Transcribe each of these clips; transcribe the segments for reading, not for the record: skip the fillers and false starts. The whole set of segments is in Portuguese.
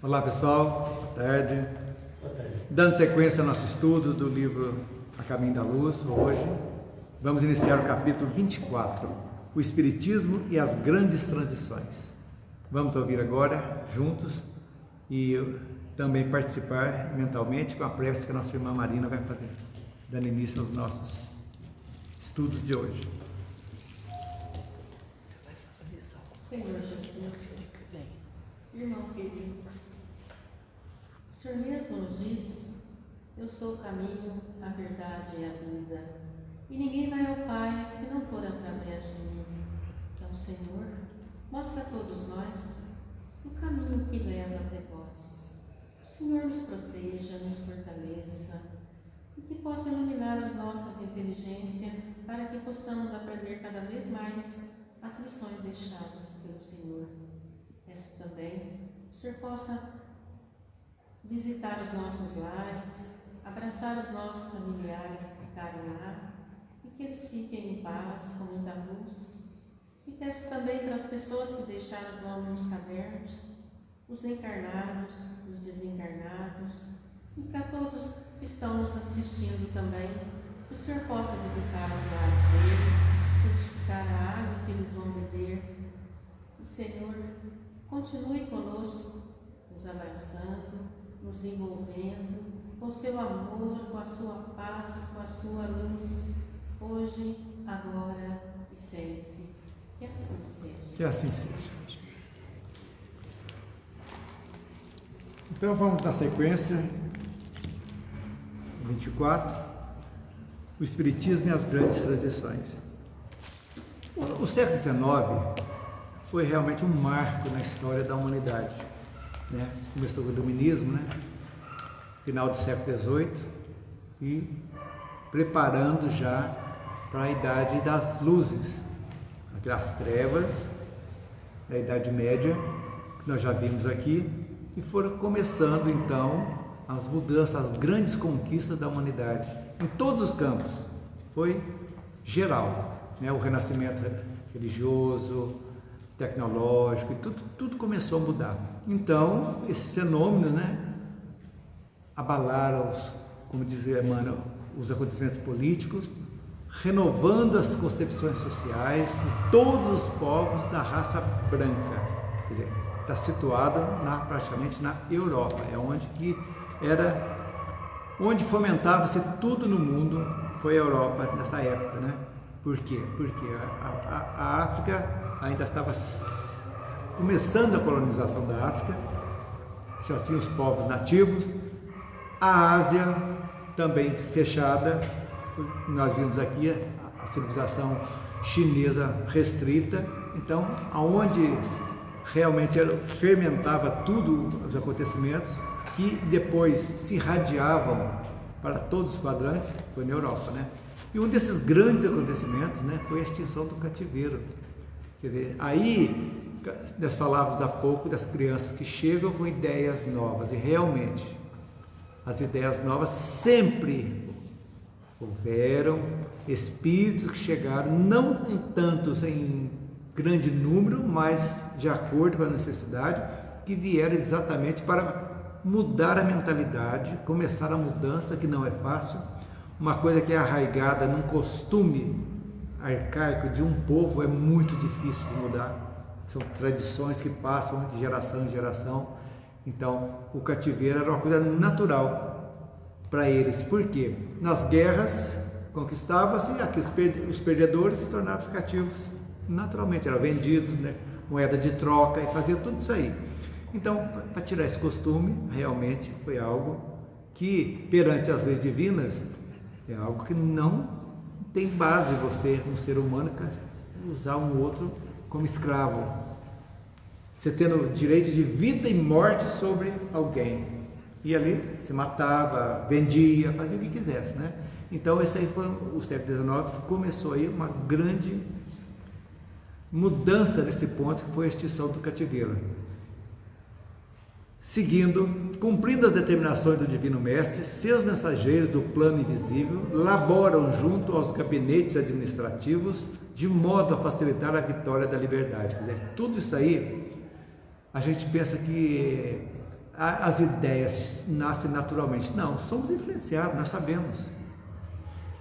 Olá pessoal, boa tarde. Boa tarde. Dando sequência ao nosso estudo do livro A Caminho da Luz, hoje vamos iniciar o capítulo 24, o Espiritismo e as Grandes Transições. Vamos ouvir agora juntos e também participar mentalmente com a prece que a nossa irmã Marina vai fazer, dando início aos nossos estudos de hoje. Senhor Jesus, irmão querido, o Senhor mesmo nos diz: eu sou o caminho, a verdade e a vida, e ninguém vai ao Pai se não for através de mim. Então, Senhor, mostra a todos nós o caminho que leva até vós. O Senhor nos proteja, nos fortaleça, e que possa iluminar as nossas inteligências para que possamos aprender cada vez mais as lições deixadas pelo Senhor. Peço também que o Senhor possa visitar os nossos lares, abraçar os nossos familiares que ficaram lá e que eles fiquem em paz, com muita luz. E peço também para as pessoas que deixaram os nomes nos cadernos, os encarnados, os desencarnados, e para todos que estão nos assistindo também, que o Senhor possa visitar os lares deles, purificar a água que eles vão beber. E, Senhor, continue conosco, nos abraçando, nos envolvendo com seu amor, com a sua paz, com a sua luz, hoje, agora e sempre. Que assim seja. Que assim seja. Então vamos na sequência 24, o Espiritismo e as Grandes Transições. O século XIX foi realmente um marco na história da humanidade, né? Começou com o iluminismo, né? Final do século XVIII, e preparando já para a Idade das Luzes, aquelas trevas da Idade Média, que nós já vimos aqui, e foram começando então as mudanças, as grandes conquistas da humanidade, em todos os campos. Foi geral, né? O renascimento religioso, tecnológico, e tudo começou a mudar. Então, esses fenômenos, né, abalaram, como dizia Emmanuel, os acontecimentos políticos, renovando as concepções sociais de todos os povos da raça branca. Quer dizer, está situado praticamente na Europa, é onde fomentava-se tudo no mundo, foi a Europa nessa época, né? Por quê? Porque a África ainda estava começando a colonização da África, já tinha os povos nativos, a Ásia também fechada, nós vimos aqui a civilização chinesa restrita. Então, aonde realmente fermentava tudo os acontecimentos que depois se irradiavam para todos os quadrantes, foi na Europa, né? E um desses grandes acontecimentos, né, foi a extinção do cativeiro. Quer dizer, aí nós falávamos há pouco das crianças que chegam com ideias novas, e realmente as ideias novas sempre houveram espíritos que chegaram, não em tantos em grande número, mas de acordo com a necessidade, que vieram exatamente para mudar a mentalidade, começar a mudança, que não é fácil. Uma coisa que é arraigada num costume arcaico de um povo é muito difícil de mudar. São tradições que passam de geração em geração. Então, o cativeiro era uma coisa natural para eles. Por quê? Nas guerras conquistava-se, os perdedores se tornavam cativos. Naturalmente, eram vendidos, né? Moeda de troca, e fazia tudo isso aí. Então, para tirar esse costume, realmente foi algo que, perante as leis divinas, é algo que não tem base você, um ser humano, usar um outro como escravo. Você tendo direito de vida e morte sobre alguém. E ali você matava, vendia, fazia o que quisesse, né? Então esse aí foi o século XIX, começou aí uma grande mudança nesse ponto, que foi a extinção do cativeiro. Seguindo, cumprindo as determinações do Divino Mestre, seus mensageiros do plano invisível laboram junto aos gabinetes administrativos de modo a facilitar a vitória da liberdade. Quer dizer, tudo isso aí, a gente pensa que as ideias nascem naturalmente. Não, somos influenciados, nós sabemos.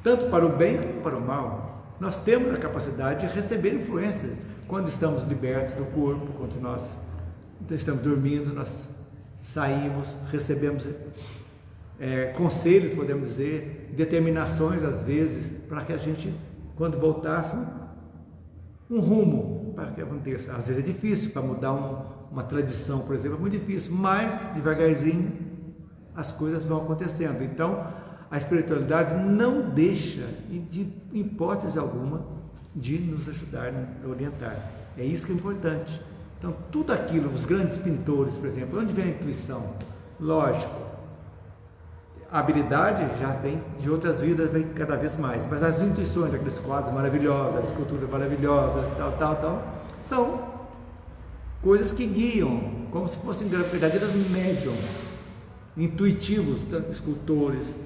Tanto para o bem como para o mal. Nós temos a capacidade de receber influência quando estamos libertos do corpo, quando nós estamos dormindo, nós saímos, recebemos conselhos, podemos dizer, determinações às vezes, para que a gente, quando voltássemos, um rumo para que aconteça. Às vezes é difícil, para mudar uma tradição, por exemplo, é muito difícil, mas devagarzinho as coisas vão acontecendo. Então, a espiritualidade não deixa, de hipótese alguma, de nos ajudar, a orientar. É isso que é importante. Então, tudo aquilo, os grandes pintores, por exemplo, onde vem a intuição? Lógico, a habilidade já vem de outras vidas, vem cada vez mais, mas as intuições daqueles quadros maravilhosos, as esculturas maravilhosas, tal, são coisas que guiam, como se fossem verdadeiros médiums, intuitivos, escultores,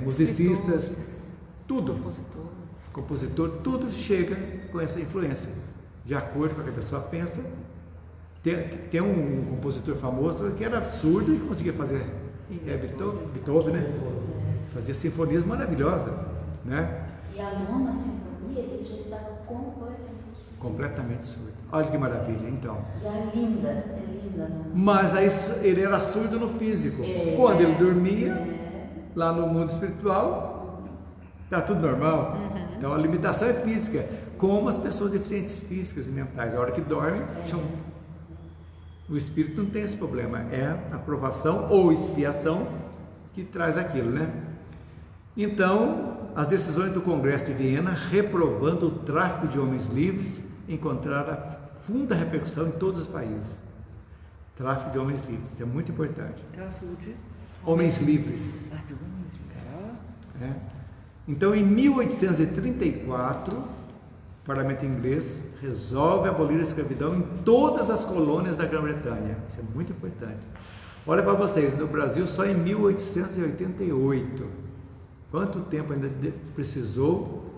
musicistas, tudo, compositor, tudo chega com essa influência, de acordo com o que a pessoa pensa. Tem um compositor famoso que era surdo e conseguia fazer Beethoven, né? Fazia sinfonias maravilhosas, né? E a nona sinfonia ele já estava completamente surdo. Olha que maravilha, então. E é linda. Mas aí ele era surdo no físico. Quando ele dormia, lá no mundo espiritual, está tudo normal. Então a limitação é física, como as pessoas deficientes físicas e mentais. A hora que dorme, o espírito não tem esse problema. É a aprovação ou expiação que traz aquilo, né? Então, as decisões do Congresso de Viena, reprovando o tráfico de homens livres, encontraram funda repercussão em todos os países. Tráfico de homens livres, isso é muito importante. Tráfico de homens livres. De homens livres. Então, em 1834, o parlamento inglês resolve abolir a escravidão em todas as colônias da Grã-Bretanha. Isso é muito importante. Olha para vocês, no Brasil só em 1888. Quanto tempo ainda precisou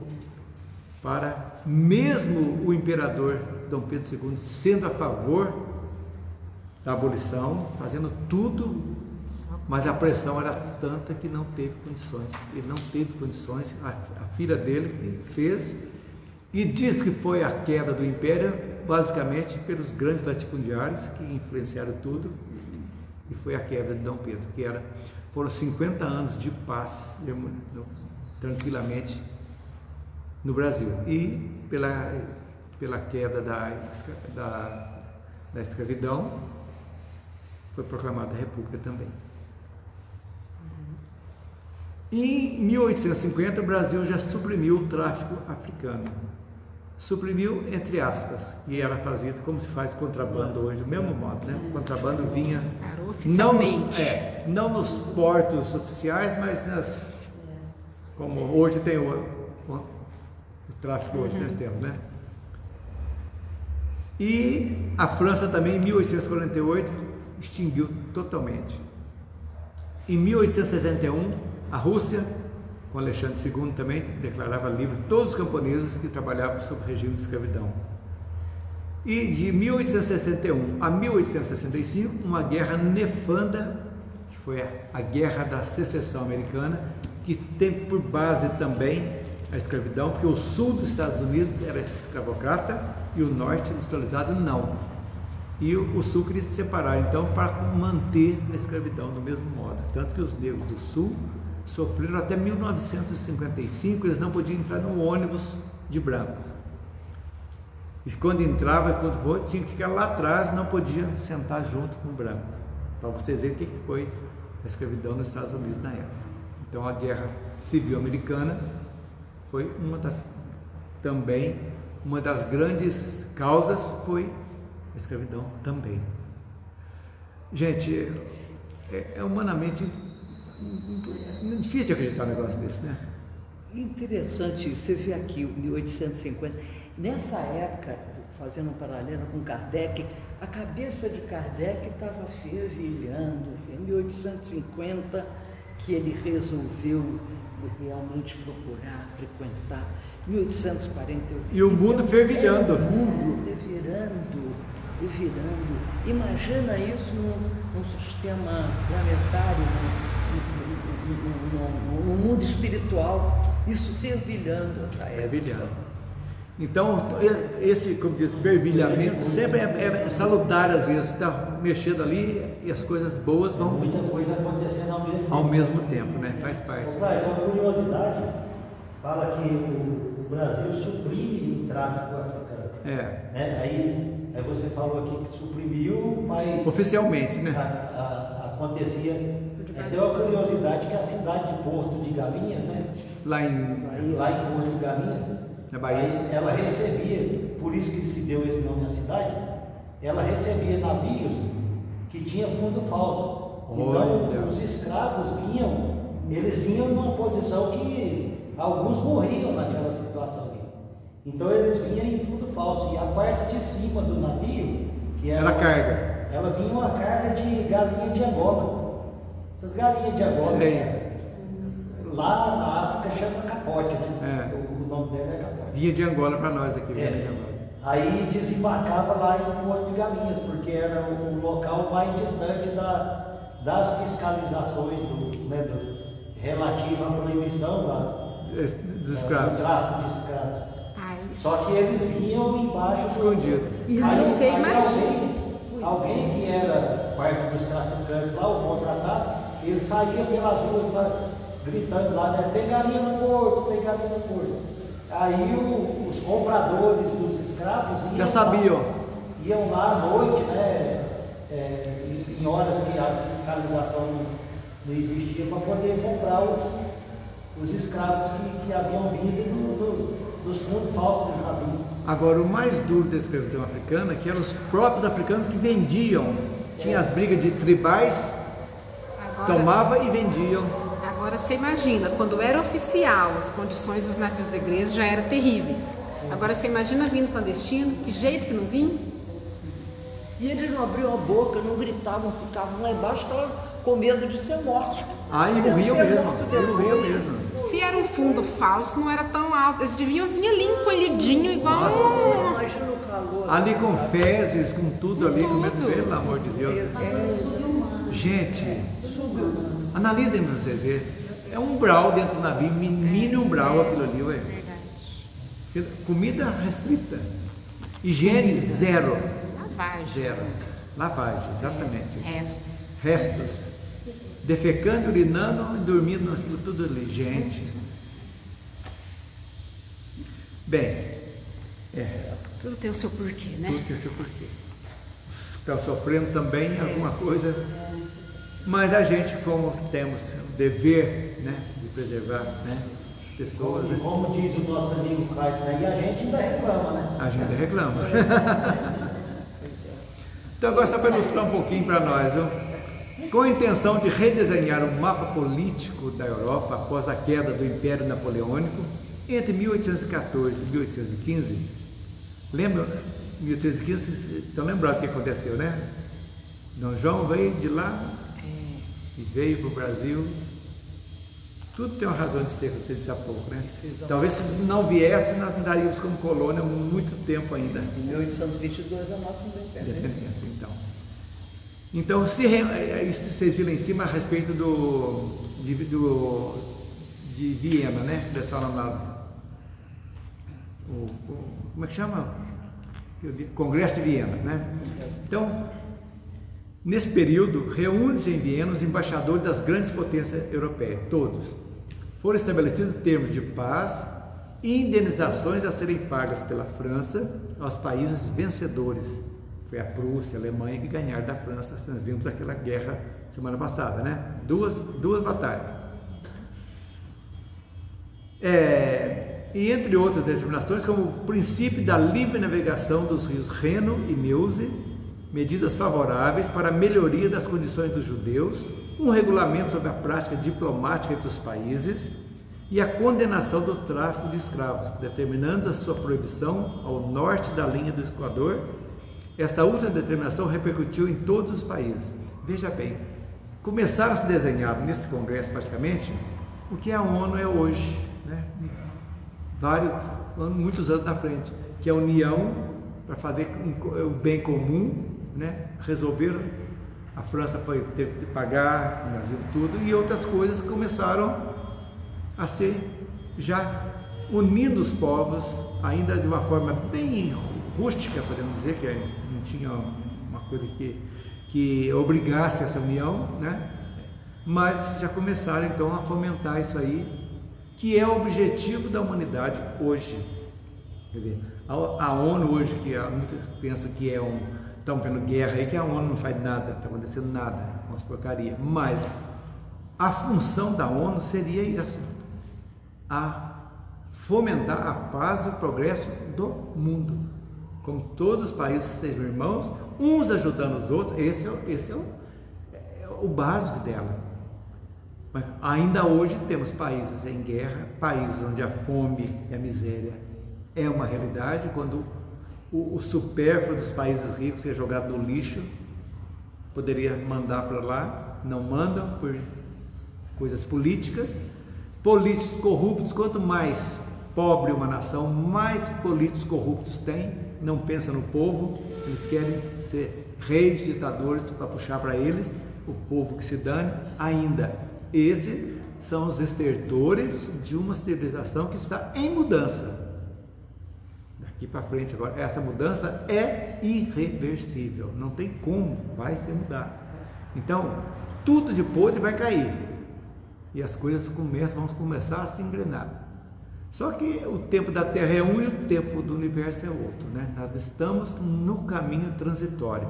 para, mesmo o imperador Dom Pedro II sendo a favor da abolição, fazendo tudo, mas a pressão era tanta que não teve condições. Ele não teve condições, a filha dele fez, e diz que foi a queda do império basicamente pelos grandes latifundiários que influenciaram tudo, e foi a queda de Dom Pedro, que foram 50 anos de paz, tranquilamente, no Brasil. E pela queda da escravidão, foi proclamada a República também. Em 1850, o Brasil já suprimiu o tráfico africano. Suprimiu, entre aspas, e era fazido como se faz contrabando hoje, do mesmo modo, né? O contrabando vinha não nos portos oficiais, mas como hoje tem o tráfico hoje nós temos, né? E a França também, em 1848, extinguiu totalmente. Em 1861, a Rússia, com Alexandre II também, declarava livre todos os camponeses que trabalhavam sob regime de escravidão. E de 1861 a 1865, uma guerra nefanda, que foi a Guerra da Secessão Americana, que tem por base também a escravidão, porque o sul dos Estados Unidos era escravocrata e o norte industrializado não. E o sul queria se separar, então, para manter a escravidão do mesmo modo. Tanto que os negros do sul sofreram até 1955, eles não podiam entrar no ônibus de branco. E quando entrava, tinha que ficar lá atrás, não podia sentar junto com o branco. Para vocês verem o que foi a escravidão nos Estados Unidos na época. Então a Guerra Civil Americana foi também uma das grandes causas, foi a escravidão também. Gente, é humanamente difícil de acreditar um negócio desse, né? Interessante, você vê aqui, 1850, nessa época, fazendo um paralelo com Kardec, a cabeça de Kardec estava fervilhando, em 1850, que ele resolveu realmente procurar, frequentar, 1848. E o mundo fervilhando. O mundo fervilhando, virando. Imagina isso num sistema planetário, no mundo espiritual, isso fervilhando essa época. Fervilhando. Então, esse, como diz, fervilhamento sempre é salutar às vezes, está mexendo ali e as coisas boas vão... Muita coisa acontecendo ao mesmo tempo, né? Faz parte. Uma curiosidade, fala que o Brasil suprime o tráfico africano. Né? Aí você falou aqui que suprimiu, mas... Oficialmente, né? Acontecia... Tem uma curiosidade que a cidade de Porto de Galinhas, né? Lá em Porto de Galinhas, na Bahia, ela recebia, por isso que se deu esse nome à cidade, ela recebia navios que tinham fundo falso. Então, os escravos eles vinham numa posição que alguns morriam naquela situação. Então, eles vinham em fundo falso. E a parte de cima do navio, que era carga, ela vinha uma carga de galinha de Angola. Essas galinhas de Angola, lá na África chama capote, né? O nome dela é capote. Vinha de Angola para nós aqui. De Angola. Aí desembarcava lá em Porto de Galinhas, porque era o local mais distante das fiscalizações relativo à proibição dos escravos. Do tráfico de escravos. Só que eles vinham embaixo escondido. Alguém que era parte dos traficantes lá, o contratado, ele saía pelas ruas gritando lá, né? Tem galinha no porto, tem galinha no porto. Aí os compradores dos escravos já sabiam. Iam lá à noite, né? Em horas que a fiscalização não existia, para poder comprar os escravos que haviam vindo dos fundos falsos do navio. Agora, o mais duro da escravidão africana é que eram os próprios africanos que vendiam. Tinha as brigas de tribais, tomava e vendiam. Agora você imagina, quando era oficial, as condições dos navios da igreja já eram terríveis. Agora você imagina vindo clandestino, que jeito que não vinha? E eles não abriam a boca, não gritavam, ficavam lá embaixo, estavam com medo de ser mortos. E morriam mesmo. Se era um fundo falso, não era tão alto. Eles deviam vir ali encolhidinho, igual... Nossa, imagina o calor. Ali com fezes, com tudo ali, com medo, pelo amor de Deus. Gente, analisem pra vocês verem. É um umbral dentro do navio, mini umbral aquilo ali, ué. Comida restrita. Higiene zero. Lavagem. Zero. Lavagem, exatamente. Restos. Defecando, urinando e dormindo, tudo ali. Gente. Bem. Tudo tem o seu porquê, né? Tudo tem o seu porquê. Estão sofrendo também alguma coisa. Mas a gente, como temos o dever, né, de preservar, né, as pessoas... Como diz o nosso amigo Clayton aí, a gente ainda reclama, né? A gente reclama. Então agora só para ilustrar um pouquinho para nós, viu? Com a intenção de redesenhar o mapa político da Europa após a queda do Império Napoleônico, entre 1814 e 1815, lembra? 1815, estão lembrados o que aconteceu, né? Dom João veio de lá e veio para o Brasil. Tudo tem uma razão de ser, como você disse há pouco, né? Talvez se não viesse, nós andaríamos como colônia há muito tempo ainda. Em 1822 a nossa independência. Então, se vocês viram em cima a respeito de Viena, né? Eles falam lá, como é que chama? Congresso de Viena, né? Então, nesse período, reúne-se em Viena os embaixadores das grandes potências europeias, todos. Foram estabelecidos termos de paz e indenizações a serem pagas pela França aos países vencedores. Foi a Prússia, a Alemanha que ganharam da França. Nós vimos aquela guerra semana passada, né? Duas batalhas. E entre outras determinações, como o princípio da livre navegação dos rios Reno e Meuse, medidas favoráveis para a melhoria das condições dos judeus, um regulamento sobre a prática diplomática entre os países e a condenação do tráfico de escravos, determinando a sua proibição ao norte da linha do Equador. Esta última determinação repercutiu em todos os países. Veja bem, começaram a se desenhar nesse congresso praticamente o que a ONU é hoje, né? Muitos anos na frente, que é a União para fazer o bem comum, né? Resolveram. A França teve que pagar, o Brasil tudo, e outras coisas começaram a ser já unindo os povos, ainda de uma forma bem rústica, podemos dizer, que não tinha uma coisa que obrigasse essa união, né? Mas já começaram então a fomentar isso aí, que é o objetivo da humanidade hoje. Quer dizer, a ONU hoje, que muitos pensam que estão vendo guerra aí, que a ONU não faz nada, está acontecendo nada, umas porcaria. Mas a função da ONU seria isso, a fomentar a paz e o progresso do mundo. Como todos os países sejam irmãos, uns ajudando os outros, esse é o básico dela. Mas ainda hoje temos países em guerra, países onde a fome e a miséria é uma realidade, quando o supérfluo dos países ricos é jogado no lixo, poderia mandar para lá, não mandam por coisas políticas. Políticos corruptos, quanto mais pobre uma nação, mais políticos corruptos tem, não pensam no povo, eles querem ser reis, ditadores para puxar para eles, o povo que se dane. Ainda, esses são os estertores de uma civilização que está em mudança. Daqui para frente, agora, essa mudança é irreversível, não tem como, vai se mudar. Então, tudo de podre vai cair e as coisas vão começar a se engrenar. Só que o tempo da Terra é um e o tempo do universo é outro, né? Nós estamos no caminho transitório.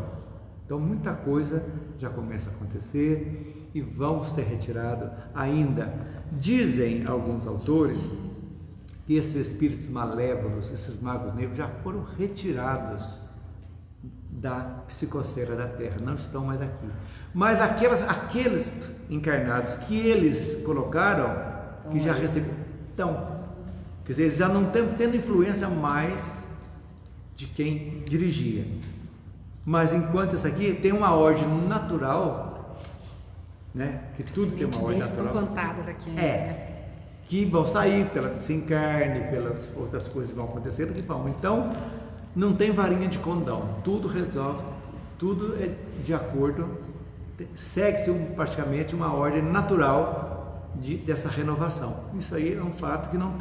Então muita coisa já começa a acontecer e vão ser retirados ainda. Dizem alguns autores que esses espíritos malévolos, esses magos negros, já foram retirados da psicosfera da Terra, não estão mais aqui. Mas aqueles encarnados que eles colocaram, que já receberam, quer dizer, eles já não estão tendo influência mais de quem dirigia. Mas enquanto isso aqui tem uma ordem natural, né? Que tudo tem uma ordem natural. Estão plantadas aqui ainda, né? Que vão sair pela desencarne, pelas outras coisas que vão acontecer, que vão. Então, não tem varinha de condão, tudo resolve, tudo é de acordo, segue-se praticamente uma ordem natural dessa renovação. Isso aí é um fato que não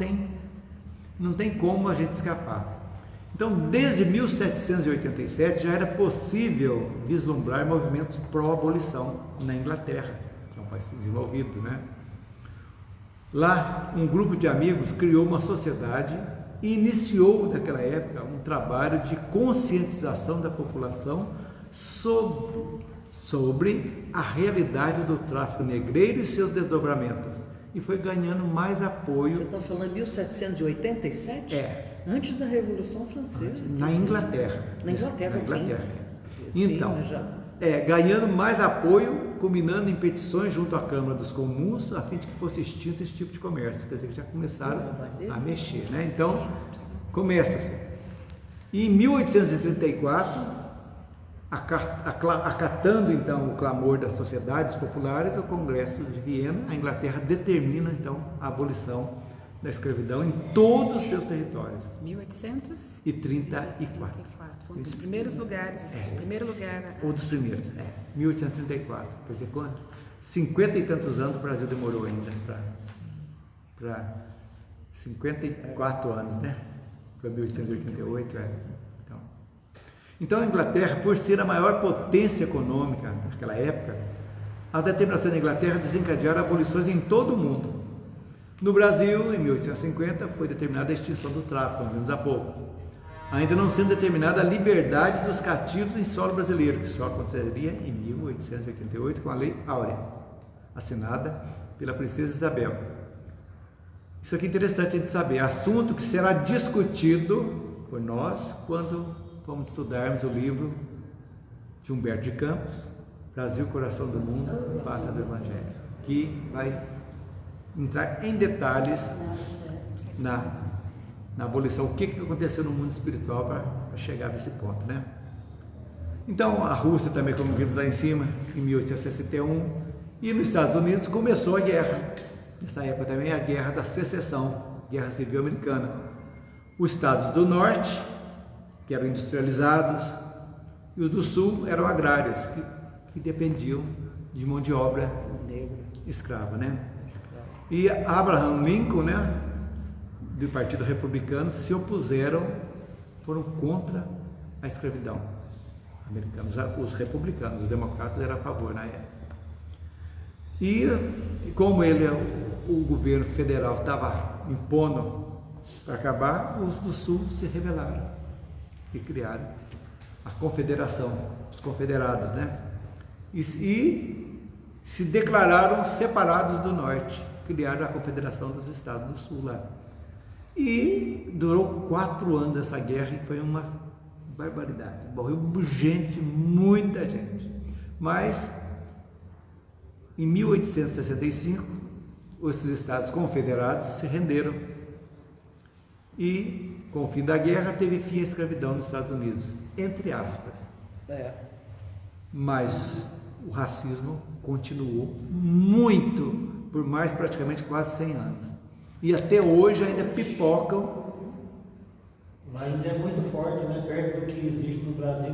tem como a gente escapar. Então, desde 1787 já era possível vislumbrar movimentos pró-abolição na Inglaterra, que é um país desenvolvido, né? Lá, um grupo de amigos criou uma sociedade e iniciou, naquela época, um trabalho de conscientização da população sobre a realidade do tráfico negreiro e seus desdobramentos. E foi ganhando mais apoio. Você está falando de 1787? É. Antes da Revolução Francesa. Na Inglaterra. Na Inglaterra, sim. Então, ganhando mais apoio, culminando em petições junto à Câmara dos Comuns, a fim de que fosse extinto esse tipo de comércio. Quer dizer, que já começaram a mexer, né? Então, começa-se. E em 1834, acatando então o clamor das sociedades populares, o Congresso de Viena, a Inglaterra determina então a abolição da escravidão em todos os seus territórios. 1834. Foi um dos primeiros lugares. Primeiro lugar. Um dos primeiros, 1834. Quer dizer, 50 e tantos anos o Brasil demorou ainda para 54 anos, né? Foi 1888, Então a Inglaterra, por ser a maior potência econômica naquela época, a determinação da Inglaterra desencadearam abolições em todo o mundo. No Brasil, em 1850, foi determinada a extinção do tráfico, como vimos há pouco. Ainda não sendo determinada a liberdade dos cativos em solo brasileiro, que só aconteceria em 1888 com a Lei Áurea, assinada pela Princesa Isabel. Isso aqui é interessante a gente saber, assunto que será discutido por nós quando vamos estudarmos o livro de Humberto de Campos, Brasil, Coração do Mundo, Pátria do Evangelho, que vai entrar em detalhes na abolição, o que aconteceu no mundo espiritual para chegar nesse ponto, né? Então, a Rússia também, como vimos lá em cima, em 1861, e nos Estados Unidos começou a guerra. Nessa época também a Guerra da Secessão, Guerra Civil Americana. Os estados do Norte que eram industrializados, e os do sul eram agrários, que dependiam de mão de obra escrava, né? E Abraham Lincoln, né, do Partido Republicano, se opuseram, foram contra a escravidão americanos. Os republicanos, os democratas eram a favor na época. E como o governo federal estava impondo para acabar, os do sul se rebelaram e criaram a confederação, os confederados, né? E se declararam separados do norte, criaram a confederação dos estados do sul lá. E durou 4 anos essa guerra e foi uma barbaridade. Morreu gente, muita gente. Mas em 1865, esses estados confederados se renderam e, com o fim da guerra, teve fim a escravidão nos Estados Unidos, entre aspas. Mas o racismo continuou muito, por mais praticamente quase 100 anos. E até hoje ainda pipocam. Lá ainda é muito forte, né? Perto do que existe no Brasil.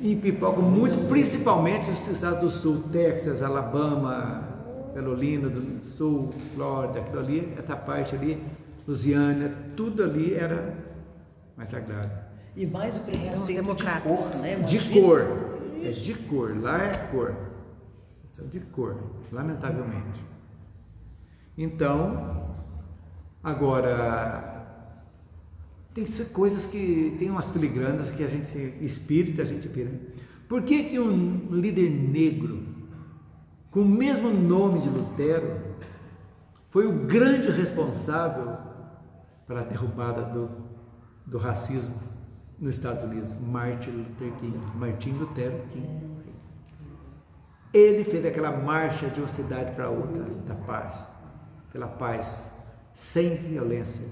E pipocam muito, principalmente os estados do sul, Texas, Alabama, Carolina do Sul, Flórida, aquilo ali, essa parte ali, Louisiana, tudo ali era mais sagrado. E mais o preconceito de democratas. cor, né? De cor, é de cor, lá é cor, de cor, lamentavelmente. Então, agora, tem coisas que, tem umas filigranas que a gente, espírita, a gente pira. Por que um líder negro, com o mesmo nome de Lutero, foi o grande responsável pela derrubada do racismo nos Estados Unidos? Martin Lutero King. Ele fez aquela marcha de uma cidade para outra, da paz, pela paz, sem violência,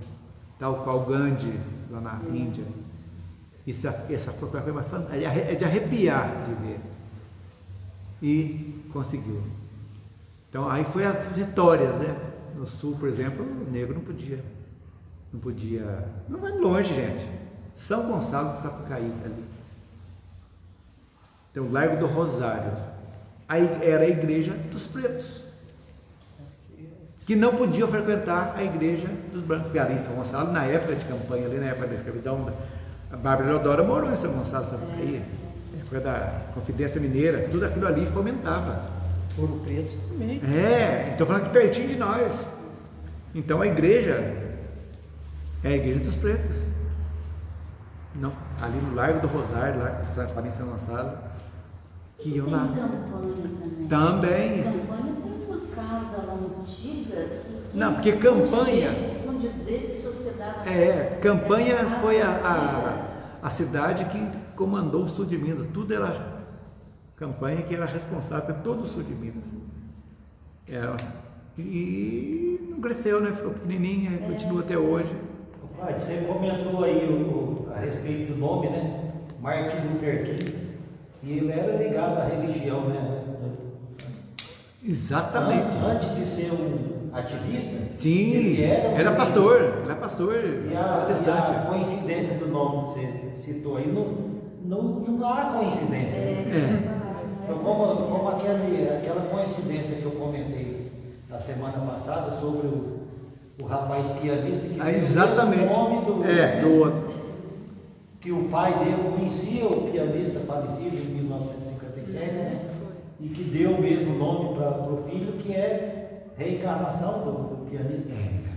tal qual Gandhi, lá na Índia. Essa foi uma coisa mais fantástica, é de arrepiar de ver. E conseguiu. Então, aí foi as vitórias, né? No sul, por exemplo, o negro não podia, não vai longe, gente. São Gonçalo do Sapucaí, ali. Então, o Largo do Rosário. Aí era a igreja dos pretos, que não podiam frequentar a igreja dos brancos. Porque ali em São Gonçalo, na época de campanha, ali na época da escravidão, a Bárbara Leodora morou em São Gonçalo do Sapucaí, na época da Confidência Mineira, tudo aquilo ali fomentava. Ouro Preto também. Estou falando que pertinho de nós. Então a igreja é a igreja dos pretos. Não, ali no Largo do Rosário, lá em São Gonçalo, que iam lá. Campanha Também. Campanha tem uma casa lá antiga que Não, porque Campanha. Onde dele se hospedava. Campanha foi a cidade que comandou o sul de Minas. Tudo era Campanha que era responsável por todo o sul de Minas. E não cresceu, né? Ficou pequenininha, continua até hoje. Cláudio, você comentou aí a respeito do nome, né? Martin Luther King. E ele era ligado à religião, né? Exatamente. Antes de ser um ativista, Sim, ele era pastor. E a coincidência do nome que você citou aí, não há coincidência. Então, como aquela coincidência que eu comentei na semana passada sobre o rapaz pianista que exatamente. O nome do outro. Que o pai dele conhecia o pianista falecido em 1957, né? E que deu o mesmo nome para o filho, que é reencarnação do pianista.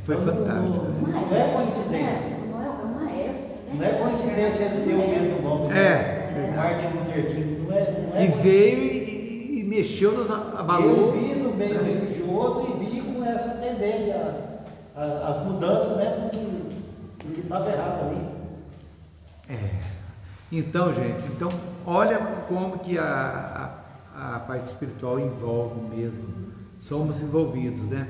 Foi fantástico. Não é coincidência. Não é o maestro, né? Não é coincidência ele ter o mesmo nome. Martin Luther King. Não é E veio e mexeu, nos abalou. Eu vi no meio religioso e vi com essa tendência, as mudanças, né? Do que estava errado ali. Então, gente, olha como que a parte espiritual envolve mesmo. Somos envolvidos, né?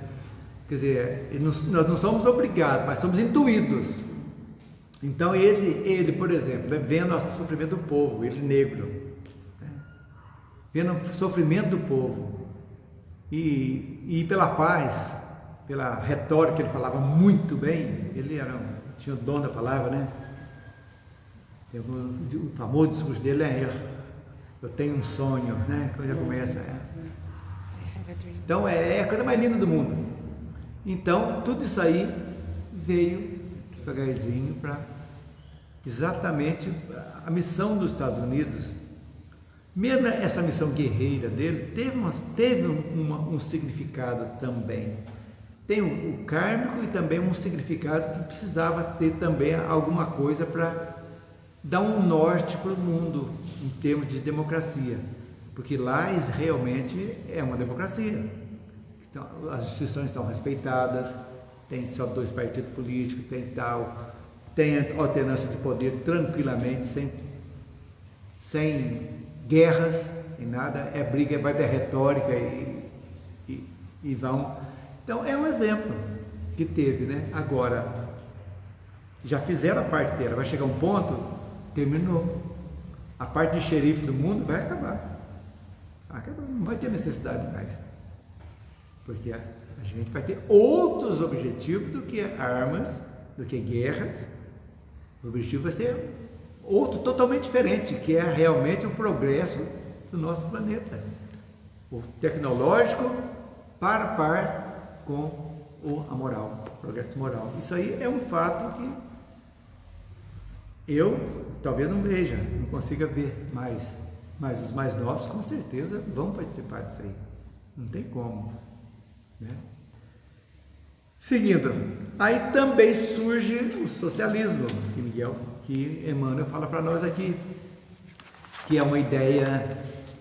Quer dizer, nós não somos obrigados, mas somos intuídos. Então ele, por exemplo, vendo o sofrimento do povo, ele negro, né? Vendo o sofrimento do povo e pela paz, pela retórica, ele falava muito bem, ele tinha o dom da palavra, né? Tem o famoso discurso dele eu tenho um sonho, né? Quando já começa. Então é a coisa mais linda do mundo. Então tudo isso aí veio devagarzinho para exatamente a missão dos Estados Unidos. Mesmo essa missão guerreira dele teve um significado também. Tem o kármico e também um significado que precisava ter também alguma coisa para dar um norte para o mundo em termos de democracia, porque lá realmente é uma democracia. Então, as instituições são respeitadas, tem só 2 partidos políticos, tem alternância de poder tranquilamente, sem guerras e nada, é briga, vai ter retórica e vão. Então é um exemplo que teve, né? Agora, já fizeram a parte dela, vai chegar um ponto, terminou. A parte de xerife do mundo vai acabar. Não vai ter necessidade mais. Porque a gente vai ter outros objetivos do que armas, do que guerras. O objetivo vai ser outro totalmente diferente, que é realmente o progresso do nosso planeta. O tecnológico par com a moral, o progresso moral. Isso aí é um fato que eu talvez não veja, não consiga ver mais, mas os mais novos com certeza vão participar disso aí. Não tem como, né? Seguindo, aí também surge o socialismo, que Emmanuel fala para nós aqui, que é uma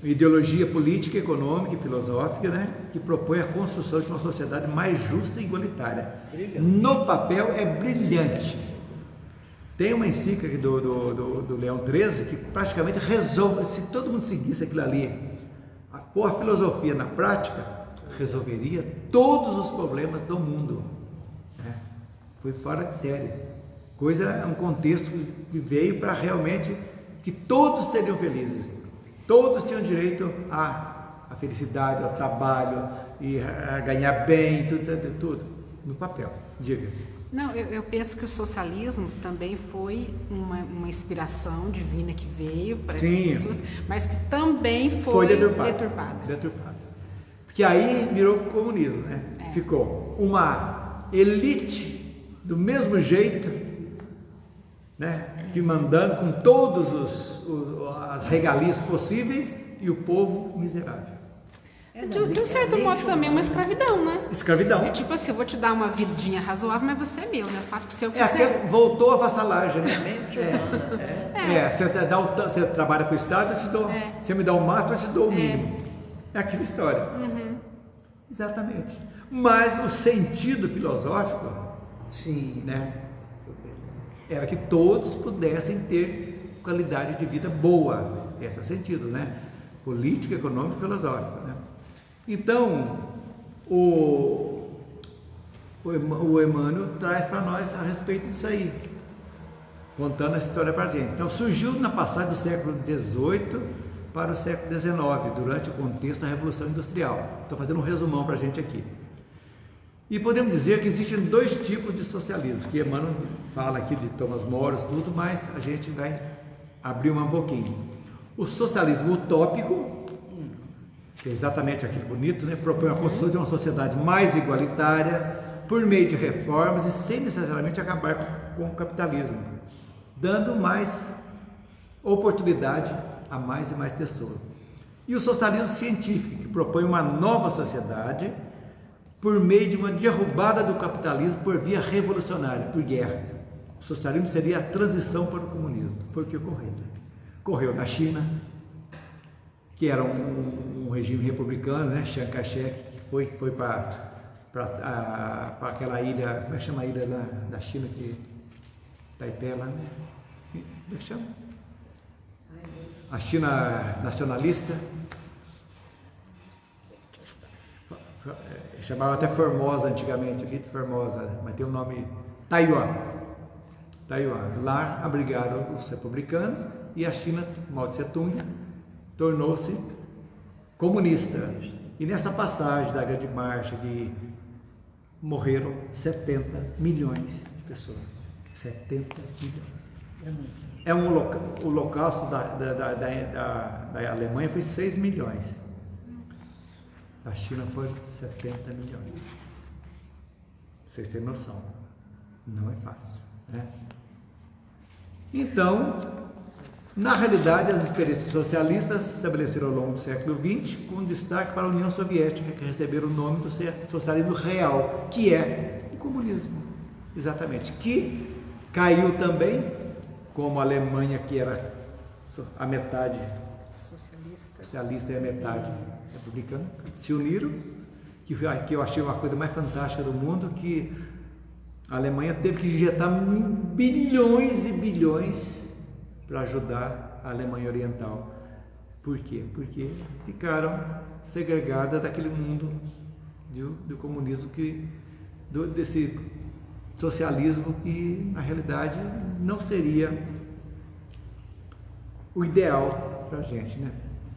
ideologia política, econômica e filosófica, né, que propõe a construção de uma sociedade mais justa e igualitária. Brilhante. No papel é brilhante. Tem uma encíclica do Leão XIII que praticamente resolve, se todo mundo seguisse aquilo ali, a filosofia na prática, resolveria todos os problemas do mundo. Foi fora de série. Um contexto que veio para realmente que todos seriam felizes. Todos tinham direito à felicidade, ao trabalho, e a ganhar bem, tudo no papel. Diga. Não, eu penso que o socialismo também foi uma inspiração divina que veio para essas pessoas, mas que também foi deturpada. Porque aí virou comunismo, né? Ficou uma elite do mesmo jeito, né? Que mandando com todos as regalias possíveis e o povo miserável. De um certo modo também é uma escravidão, né? Escravidão. É tipo assim, eu vou te dar uma vidinha razoável, mas você é meu, né? Eu faço o que eu quiser. Voltou a vassalagem, né? Você trabalha para o Estado, eu te dou. Você me dá o máximo, eu te dou o mínimo. É aquela história. Uhum. Exatamente. Mas o sentido filosófico, né, era que todos pudessem ter qualidade de vida boa. Esse é o sentido, né? Político, econômico e filosófico, né? Então, o Emmanuel traz para nós a respeito disso aí, contando essa história para a gente. Então, surgiu na passagem do século XVIII para o século XIX, durante o contexto da Revolução Industrial. Estou fazendo um resumão para a gente aqui. E podemos dizer que existem 2 tipos de socialismo, que Emmanuel fala aqui de Thomas More, tudo, mas a gente vai abrir um pouquinho. O socialismo utópico, que é exatamente aquilo bonito, né? Propõe a construção de uma sociedade mais igualitária, por meio de reformas e sem necessariamente acabar com o capitalismo, dando mais oportunidade a mais e mais pessoas. E o socialismo científico, que propõe uma nova sociedade por meio de uma derrubada do capitalismo por via revolucionária, por guerra. O socialismo seria a transição para o comunismo. Foi o que ocorreu. Ocorreu na China, que era um regime republicano, né? Chiang Kai-shek, que foi para aquela ilha, como é que chama a ilha da China, que Taipei lá, né? Como é que chama? A China nacionalista, chamava até Formosa antigamente, aqui de Formosa, mas tem o nome Taiwan. Lá abrigaram os republicanos e a China, Mao Tse Tung, tornou-se comunista. E nessa passagem da Grande Marcha que morreram 70 milhões de pessoas. 70 milhões. O holocausto da Alemanha foi 6 milhões. Da China foi 70 milhões. Vocês têm noção. Não é fácil, né? Então, na realidade, as experiências socialistas se estabeleceram ao longo do século XX, com destaque para a União Soviética, que recebeu o nome do socialismo real, que é o comunismo, exatamente, que caiu também, como a Alemanha, que era a metade socialista e a metade republicana, se uniram, que eu achei uma coisa mais fantástica do mundo, que a Alemanha teve que injetar bilhões e bilhões para ajudar a Alemanha Oriental. Por quê? Porque ficaram segregadas daquele mundo do comunismo, desse socialismo que, na realidade, não seria o ideal para a gente, né?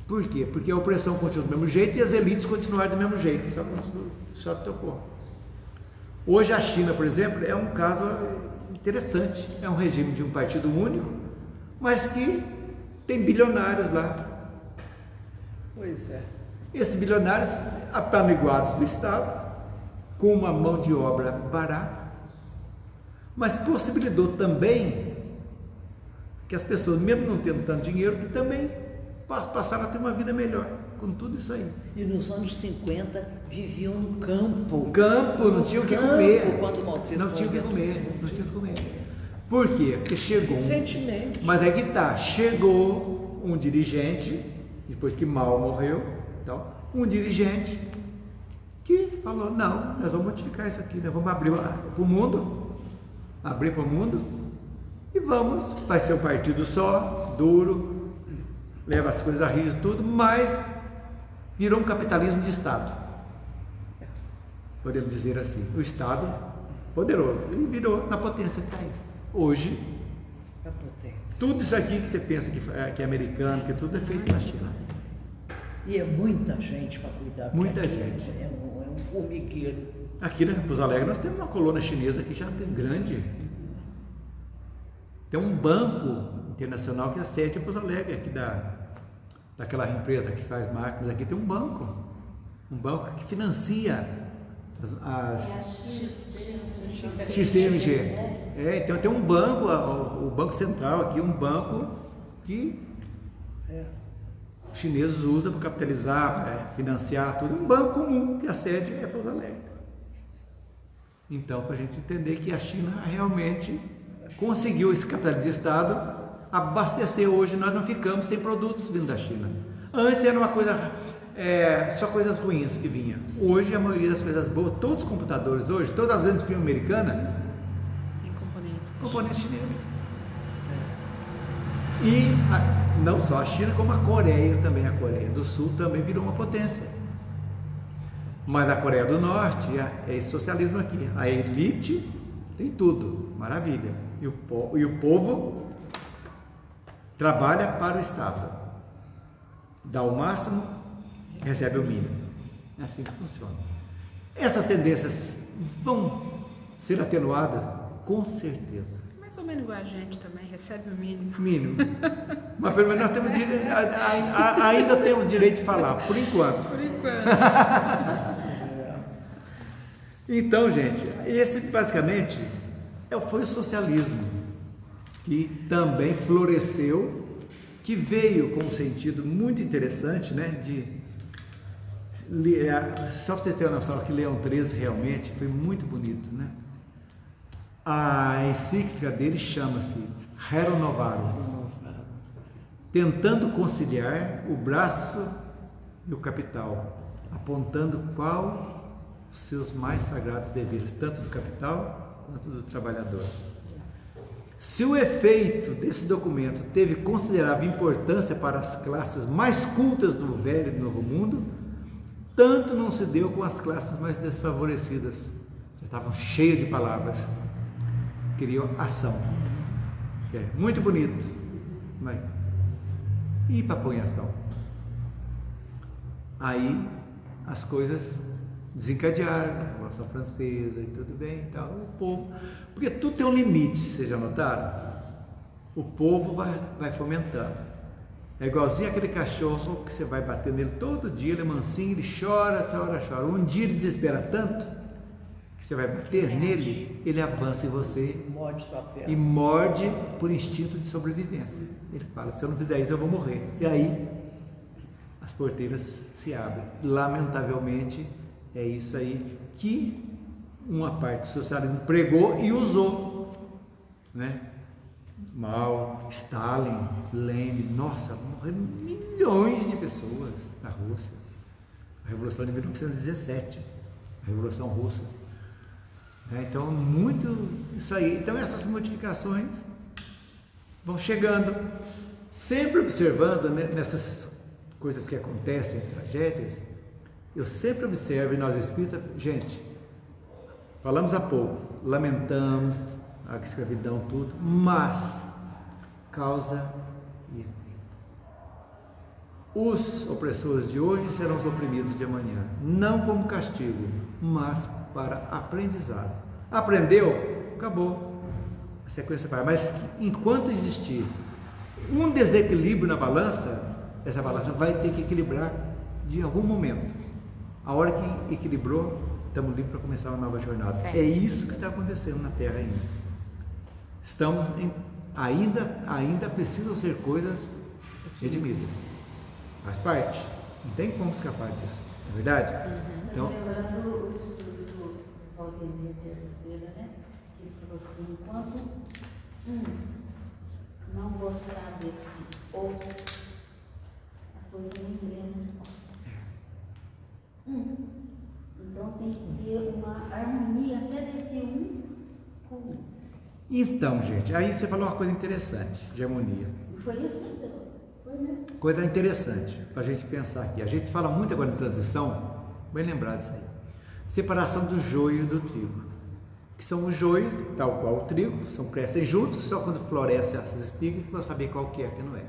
Por quê? Porque a opressão continua do mesmo jeito e as elites continuaram do mesmo jeito, só tocou. Hoje a China, por exemplo, é um caso interessante, é um regime de um partido único, mas que tem bilionários lá. Pois é. Esses bilionários apamiguados do Estado, com uma mão de obra barata, mas possibilitou também que as pessoas, mesmo não tendo tanto dinheiro, que também passaram a ter uma vida melhor, com tudo isso aí. E nos anos 50 viviam no campo. Não tinham o que comer. Quando Mao Tse Tung não tinha o que comer. Por quê? Porque chegou. Recentemente. Mas é que tá, chegou um dirigente, depois que Mao morreu, então, um dirigente que falou: não, nós vamos modificar isso aqui, nós vamos abrir para o mundo, e vai ser um partido só, duro, leva as coisas a rir tudo, mas virou um capitalismo de Estado, podemos dizer assim, o Estado poderoso, ele virou na potência que está aí. Hoje, tudo isso aqui que você pensa que é americano, que tudo é feito na China. E é muita gente para cuidar. Muita gente. É um formigueiro. Aqui na Pouso Alegre nós temos uma colônia chinesa que já tem grande. Tem um banco internacional que é a sede de Pouso Alegre, aqui daquela empresa que faz máquinas aqui, tem um banco que financia as XCMG. Então tem um banco, o Banco Central aqui, um banco que os chineses usam para capitalizar, financiar tudo, um banco comum, que a sede é Pouso Alegre. Então, para a gente entender que a China realmente conseguiu esse capitalismo de Estado abastecer. Hoje nós não ficamos sem produtos vindo da China. Antes era uma coisa, só coisas ruins que vinha. Hoje a maioria das coisas boas, todos os computadores hoje, todas as grandes firmas americanas, tem componentes chineses. E não só a China, como a Coreia também. A Coreia do Sul também virou uma potência. Mas a Coreia do Norte é esse socialismo aqui. A elite tem tudo, maravilha. E o povo trabalha para o Estado. Dá o máximo, recebe o mínimo. É assim que funciona. Essas tendências vão ser atenuadas? Com certeza. Mais ou menos igual a gente também, recebe o mínimo. Mínimo. Mas pelo menos nós temos ainda temos direito de falar, por enquanto. Por enquanto. Então, gente, esse basicamente foi o socialismo, que também floresceu, que veio com um sentido muito interessante, né? Só para vocês terem uma noção, que Leão XIII realmente foi muito bonito, né? A encíclica dele chama-se Rerum Novarum, tentando conciliar o braço e o capital, apontando qual os seus mais sagrados deveres, tanto do capital quanto do trabalhador. Se o efeito desse documento teve considerável importância para as classes mais cultas do Velho e do Novo Mundo, tanto não se deu com as classes mais desfavorecidas. Já estavam cheias de palavras, queriam ação. Muito bonito, mas e para pôr em ação? Aí as coisas desencadearam, a Revolução Francesa e tudo bem e tal, o povo, porque tudo tem um limite, vocês já notaram? o povo vai fomentando. É igualzinho aquele cachorro que você vai bater nele todo dia, ele é mansinho, ele chora. Um dia ele desespera tanto que você vai bater nele, ele avança em você e morde por instinto de sobrevivência. Ele fala, se eu não fizer isso eu vou morrer. E aí as porteiras se abrem. Lamentavelmente é isso aí que uma parte do socialismo pregou e usou, né? Mao, Stalin, Lenin, nossa, morreram milhões de pessoas na Rússia. A Revolução de 1917, a Revolução Russa. Então, muito isso aí. Então, essas modificações vão chegando, sempre observando, né, nessas coisas que acontecem, tragédias. Eu sempre observo, e nós espíritas, gente, falamos há pouco, lamentamos a escravidão, tudo, mas causa e efeito. Os opressores de hoje serão os oprimidos de amanhã, não como castigo, mas para aprendizado. Aprendeu? Acabou. A sequência vai. Mas enquanto existir um desequilíbrio na balança, essa balança vai ter que equilibrar de algum momento. A hora que equilibrou, estamos livres para começar uma nova jornada. Certo. É isso que está acontecendo na Terra ainda. Estamos ainda precisam ser coisas redimidas. Faz parte. Não tem como escapar disso. Não é verdade? Então, lembrando o estudo do Valdemir terça-feira, né? Que ele falou assim, enquanto não gostar desse outro, a coisa não engana. Então tem que ter uma harmonia até desse um com o outro. Então, gente, aí você falou uma coisa interessante de harmonia. Foi isso que deu. Foi, né? Coisa interessante para a gente pensar aqui. A gente fala muito agora em transição, bem lembrado disso aí. Separação do joio e do trigo. Que são os joios, tal qual o trigo, crescem juntos, só quando florescem essas espigas que vão saber qual que é, que não é.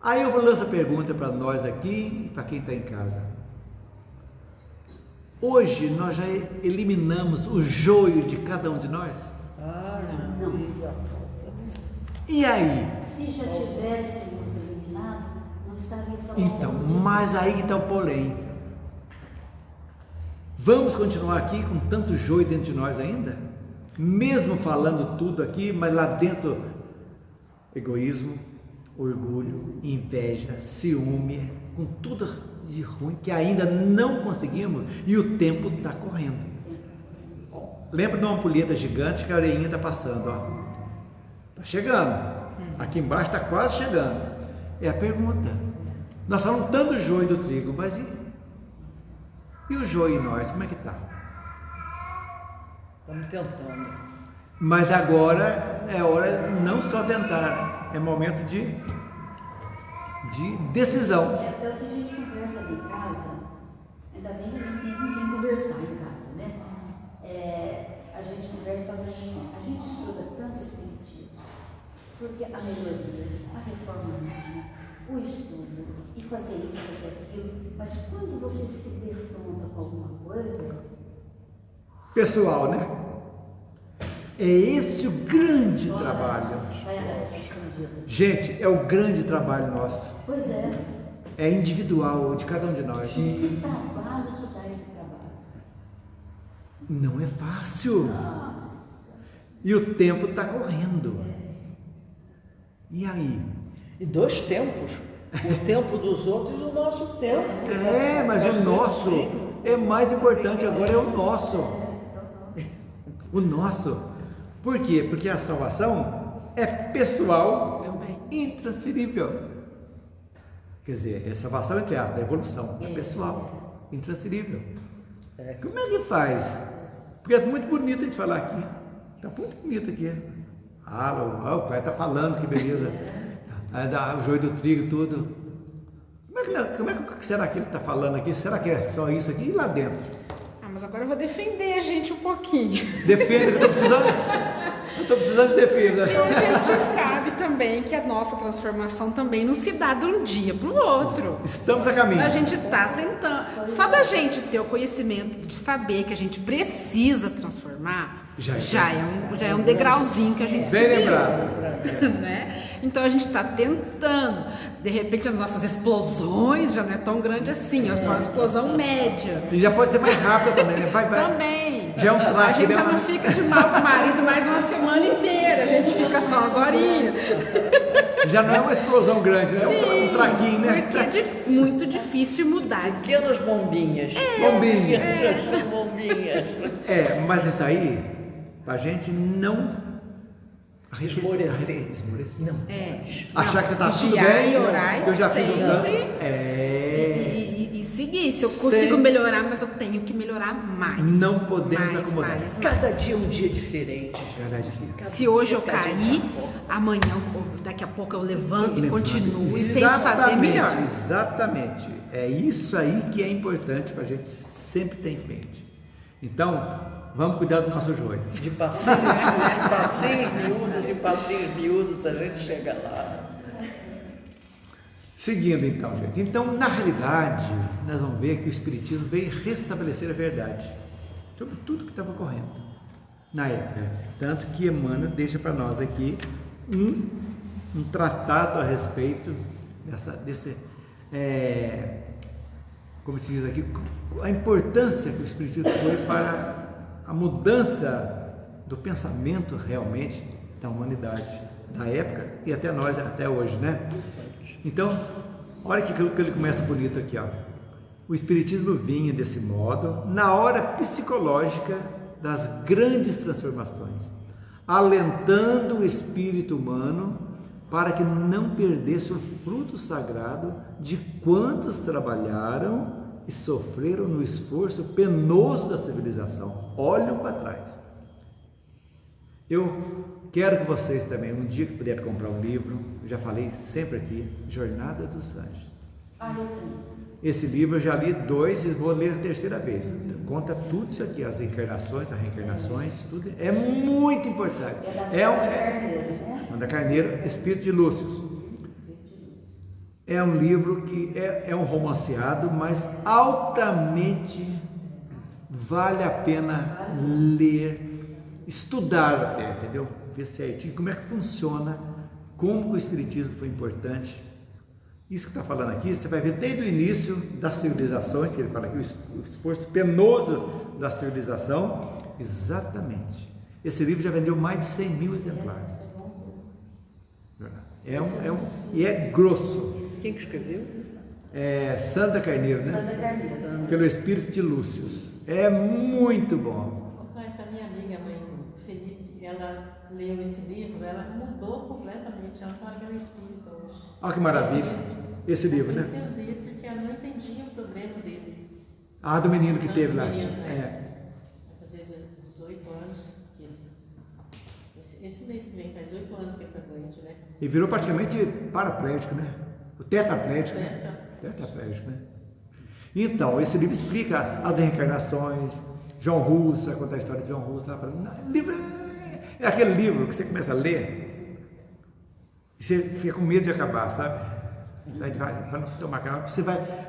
Aí eu lanço a pergunta para nós aqui e para quem está em casa. Hoje nós já eliminamos o joio de cada um de nós? Não. E aí? Se já tivéssemos eliminado, não estaria salvo. Então, mas aí que está o porém. Vamos continuar aqui com tanto joio dentro de nós ainda? Mesmo falando tudo aqui, mas lá dentro, egoísmo, orgulho, inveja, ciúme, com tudo de ruim que ainda não conseguimos e o tempo está correndo. Lembra de uma ampulheta gigante que a orelhinha está passando, ó. Está chegando. Aqui embaixo está quase chegando. É a pergunta. Nós falamos tanto joio do trigo, mas e o joio em nós? Como é que está? Estamos tentando. Mas agora é hora não só tentar, é momento de decisão. É o que a gente conversa ali em casa. Ainda bem que a gente tem com quem conversar em casa, né? A gente conversa e fala assim, a gente estuda tanto o espiritismo, porque a melhoria, a reforma íntima, o estudo, e fazer isso, fazer aquilo, mas quando você se defronta com alguma coisa... Pessoal, né? É esse o grande trabalho. Gente, é o grande trabalho nosso. Pois é. É individual, de cada um de nós. Que trabalho que dá esse trabalho? Não é fácil. E o tempo está correndo. E aí? E dois tempos. O tempo dos outros e o nosso tempo. Mas o nosso é mais importante agora, é o nosso. O nosso. Por quê? Porque a salvação é pessoal e intransferível. Quer dizer, é salvação entre aspas, é evolução, é pessoal, intransferível. Como é que faz? Porque é muito bonito a gente falar aqui. Está muito bonito aqui. O pai está falando, que beleza. O joio do trigo, tudo. Como é que será que ele está falando aqui? Será que é só isso aqui? E lá dentro? Mas agora eu vou defender a gente um pouquinho. Defenda, que eu estou precisando. Eu estou precisando de defesa. E a gente sabe também que a nossa transformação também não se dá de um dia para o outro. Estamos a caminho. A gente está tentando. Só da gente ter o conhecimento de saber que a gente precisa transformar, já é um degrauzinho que a gente bem subiu, lembrado. Né? Então a gente está tentando. De repente as nossas explosões já não é tão grande assim, é só uma explosão média. E já pode ser mais rápida também, né? Vai. Também. Já é um traje, a gente já não fica de mal com o marido mais uma semana inteira, a gente fica só umas horinhas. Já não é uma explosão grande, né? Sim, um traquinho, né? Porque é muito difícil mudar. Pequenas bombinhas. Bombinha. Bombinhas. Mas isso aí, pra gente não Esmorecer. Não. Achar que tá tudo vigiar bem, e orar que eu já fiz um sempre. tanto. E seguir. Se eu consigo melhorar, mas eu tenho que melhorar mais. Não podemos acomodar. Cada dia é um dia diferente. Cada dia. Se hoje eu cair, amanhã, daqui a pouco eu levanto e continuo e tento fazer melhor. Exatamente. É isso aí que é importante para a gente sempre ter em mente. Então, vamos cuidar do nosso joelho. De passinhos miúdos, a gente chega lá. Seguindo então, gente. Então, na realidade, nós vamos ver que o Espiritismo veio restabelecer a verdade sobre tudo que estava ocorrendo na época. Tanto que Emmanuel deixa para nós aqui um tratado a respeito como se diz aqui, a importância que o Espiritismo foi para a mudança do pensamento realmente da humanidade, da época e até nós, até hoje, né? Então, olha que ele começa bonito aqui, ó. O Espiritismo vinha desse modo na hora psicológica das grandes transformações, alentando o espírito humano para que não perdesse o fruto sagrado de quantos trabalharam e sofreram no esforço penoso da civilização. Olham para trás. Eu quero que vocês também, um dia que puderem comprar um livro, eu já falei sempre aqui, Jornada dos Anjos. Esse livro eu já li 2 e vou ler a 3ª vez. Conta tudo isso aqui, as encarnações, as reencarnações, tudo. É muito importante. Sandra Carneiro, Espírito de Lúcio. É um livro que é um romanceado, mas altamente vale a pena ler, estudar até, entendeu? Ver certinho como é que funciona, como o Espiritismo foi importante. Isso que está falando aqui, você vai ver desde o início das civilizações, que ele fala aqui, o esforço penoso da civilização. Exatamente. Esse livro já vendeu mais de 100 mil exemplares. E é grosso. Quem que escreveu? Sandra Carneiro, né? Sandra Carneiro. Pelo Espírito de Lúcio. É muito bom. A minha amiga, a mãe do Felipe, ela leu esse livro, ela mudou completamente. Ela fala que é um espírito hoje. Olha que maravilha. Esse livro, né? Eu entendi, porque ela não entendia o problema dele. Ah, do menino que teve lá. Menino, né? Vai fazer 18 anos. Esse mês que vem, faz 8 anos que ele está doente, né? E virou praticamente paraplégico, né? O tetraplégico, né? Tetraplégico, né? Então, esse livro explica as reencarnações. João Russo, vai contar a história de João Russo. O livro é aquele livro que você começa a ler e você fica com medo de acabar, sabe? Para não tomar calma,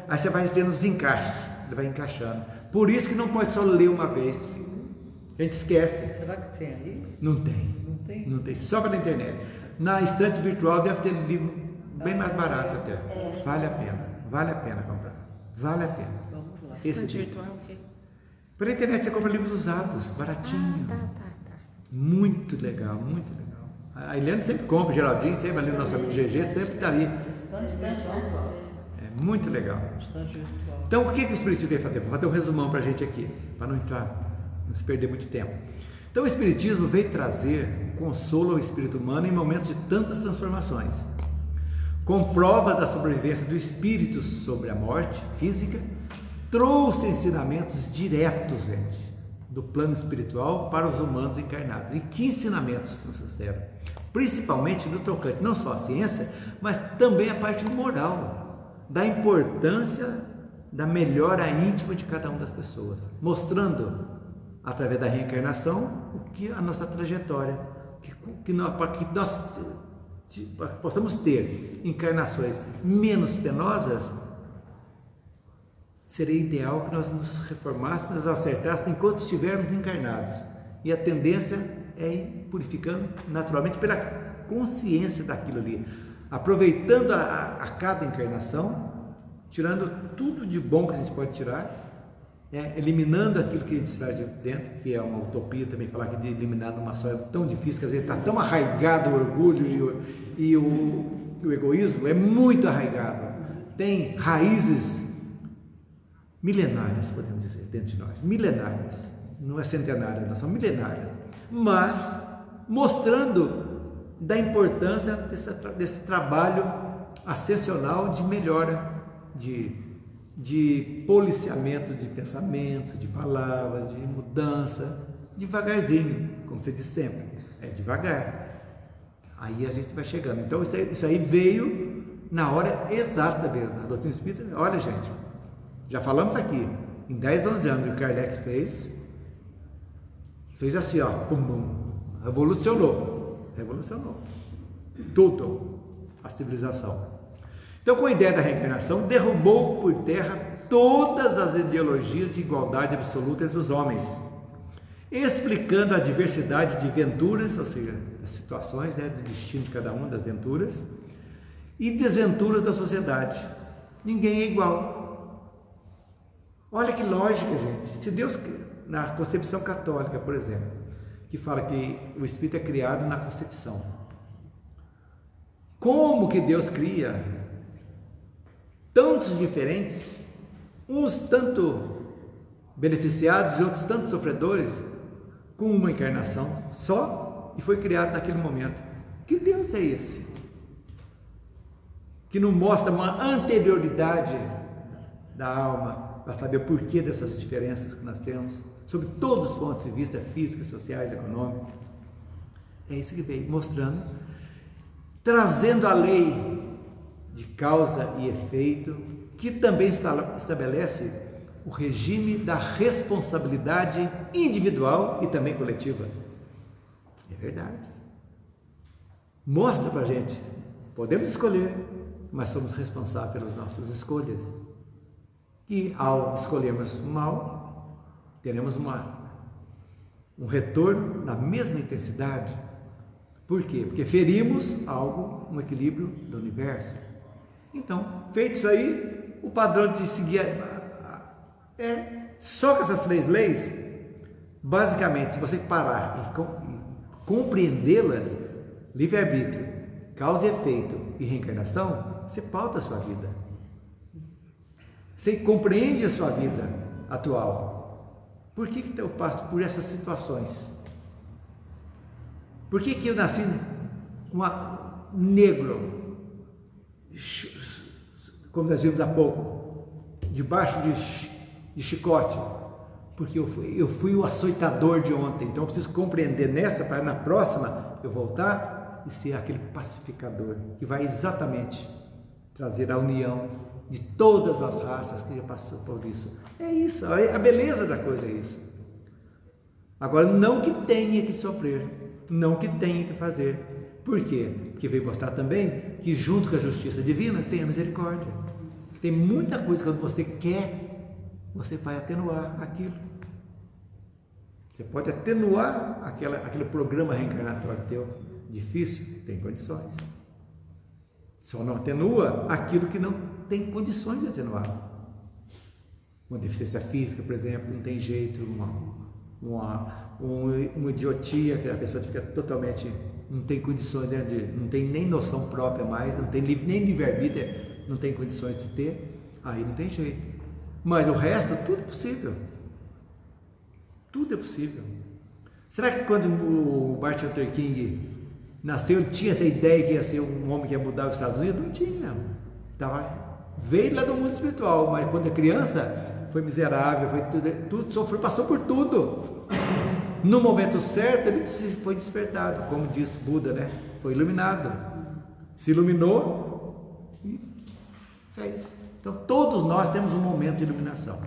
aí você vai vendo os encaixes, vai encaixando. Por isso que não pode só ler uma vez. A gente esquece. Será que tem ali? Não tem. Não tem, só pela internet. Na estante virtual deve ter livro bem mais barato até. Vale a pena comprar. Vale a pena. Vamos lá. Estante virtual é o quê? Pela internet você compra livros usados, baratinho. Tá. Muito legal, muito legal. A Eliane sempre compra, Geraldinho, sempre ali, nosso amigo GG, sempre está ali. É muito legal. Então, o que o Espiritismo veio fazer? Vou fazer um resumão para a gente aqui, para não se perder muito tempo. Então, o Espiritismo veio trazer consolo ao espírito humano em momentos de tantas transformações. Com provas da sobrevivência do espírito sobre a morte física, trouxe ensinamentos diretos, gente, do plano espiritual para os humanos encarnados. E que ensinamentos trouxeram? Principalmente no tocante, não só a ciência, mas também a parte moral, da importância da melhora íntima de cada uma das pessoas, mostrando, através da reencarnação, o que a nossa trajetória, que nós possamos ter encarnações menos penosas, seria ideal que nós nos reformássemos, nos acertássemos enquanto estivermos encarnados. E a tendência é ir purificando naturalmente pela consciência daquilo ali, aproveitando a cada encarnação, tirando tudo de bom que a gente pode tirar, eliminando aquilo que a gente traz de dentro, que é uma utopia também falar que de eliminar numa só é tão difícil, que às vezes está tão arraigado o orgulho e o egoísmo, é muito arraigado, tem raízes milenárias, podemos dizer, dentro de nós, milenárias, não é centenárias, não, são milenárias, mas mostrando da importância desse trabalho ascensional de melhora, de policiamento de pensamento, de palavras, de mudança, devagarzinho, como você disse sempre, é devagar, aí a gente vai chegando. Então isso aí veio na hora exata mesmo. A doutrina espírita, olha gente, já falamos aqui, em 10, 11 anos o Kardec fez assim, ó, pum, pum, revolucionou tudo, a civilização. Então, com a ideia da reencarnação, derrubou por terra todas as ideologias de igualdade absoluta entre os homens, explicando a diversidade de venturas, ou seja, as situações, do destino de cada uma das venturas e desventuras da sociedade. Ninguém é igual. Olha que lógica, gente. Se Deus, na concepção católica, por exemplo, que fala que o espírito é criado na concepção, como que Deus cria tantos diferentes, uns tanto beneficiados e outros tanto sofredores, com uma encarnação só, e foi criado naquele momento? Que Deus é esse? Que não mostra uma anterioridade da alma para saber o porquê dessas diferenças que nós temos, sob todos os pontos de vista, físicos, sociais, econômicos. É isso que veio mostrando, trazendo a lei de causa e efeito, que também estabelece o regime da responsabilidade individual e também coletiva. É verdade. Mostra pra gente, podemos escolher, mas somos responsáveis pelas nossas escolhas. E ao escolhermos mal, teremos um retorno na mesma intensidade. Por quê? Porque ferimos algo, um equilíbrio do universo. Então, feito isso aí, o padrão de seguir só com essas 3 leis, basicamente, se você parar e compreendê-las, livre-arbítrio, causa e efeito e reencarnação, você pauta a sua vida. Você compreende a sua vida atual. Por que eu passo por essas situações? Por que eu nasci negro, como nós vimos há pouco, debaixo de chicote? Porque eu fui o açoitador de ontem, então eu preciso compreender nessa, para na próxima eu voltar e ser aquele pacificador, que vai exatamente trazer a união de todas as raças que já passou por isso. É isso, a beleza da coisa é isso. Agora, não que tenha que sofrer, não que tenha que fazer. Por quê? Porque veio mostrar também que junto com a justiça divina tem a misericórdia. Que tem muita coisa que quando você quer, você vai atenuar aquilo. Você pode atenuar aquele programa reencarnatório teu. Difícil? Tem condições. Só não atenua aquilo que não tem condições de atenuar. Uma deficiência física, por exemplo, não tem jeito, uma idiotia que a pessoa fica totalmente, não tem condições, não tem nem noção própria mais, não tem nem livre-arbítrio, não tem condições de ter, aí não tem jeito. Mas o resto, tudo é possível. Tudo é possível. Será que quando o Martin Luther King nasceu, ele tinha essa ideia que ia ser um homem que ia mudar os Estados Unidos? Não tinha. Veio lá do mundo espiritual, mas quando é criança, foi miserável, foi tudo sofreu, passou por tudo. No momento certo, ele foi despertado, como diz Buda, né? Foi iluminado. Se iluminou e fez. Então, todos nós temos um momento de iluminação.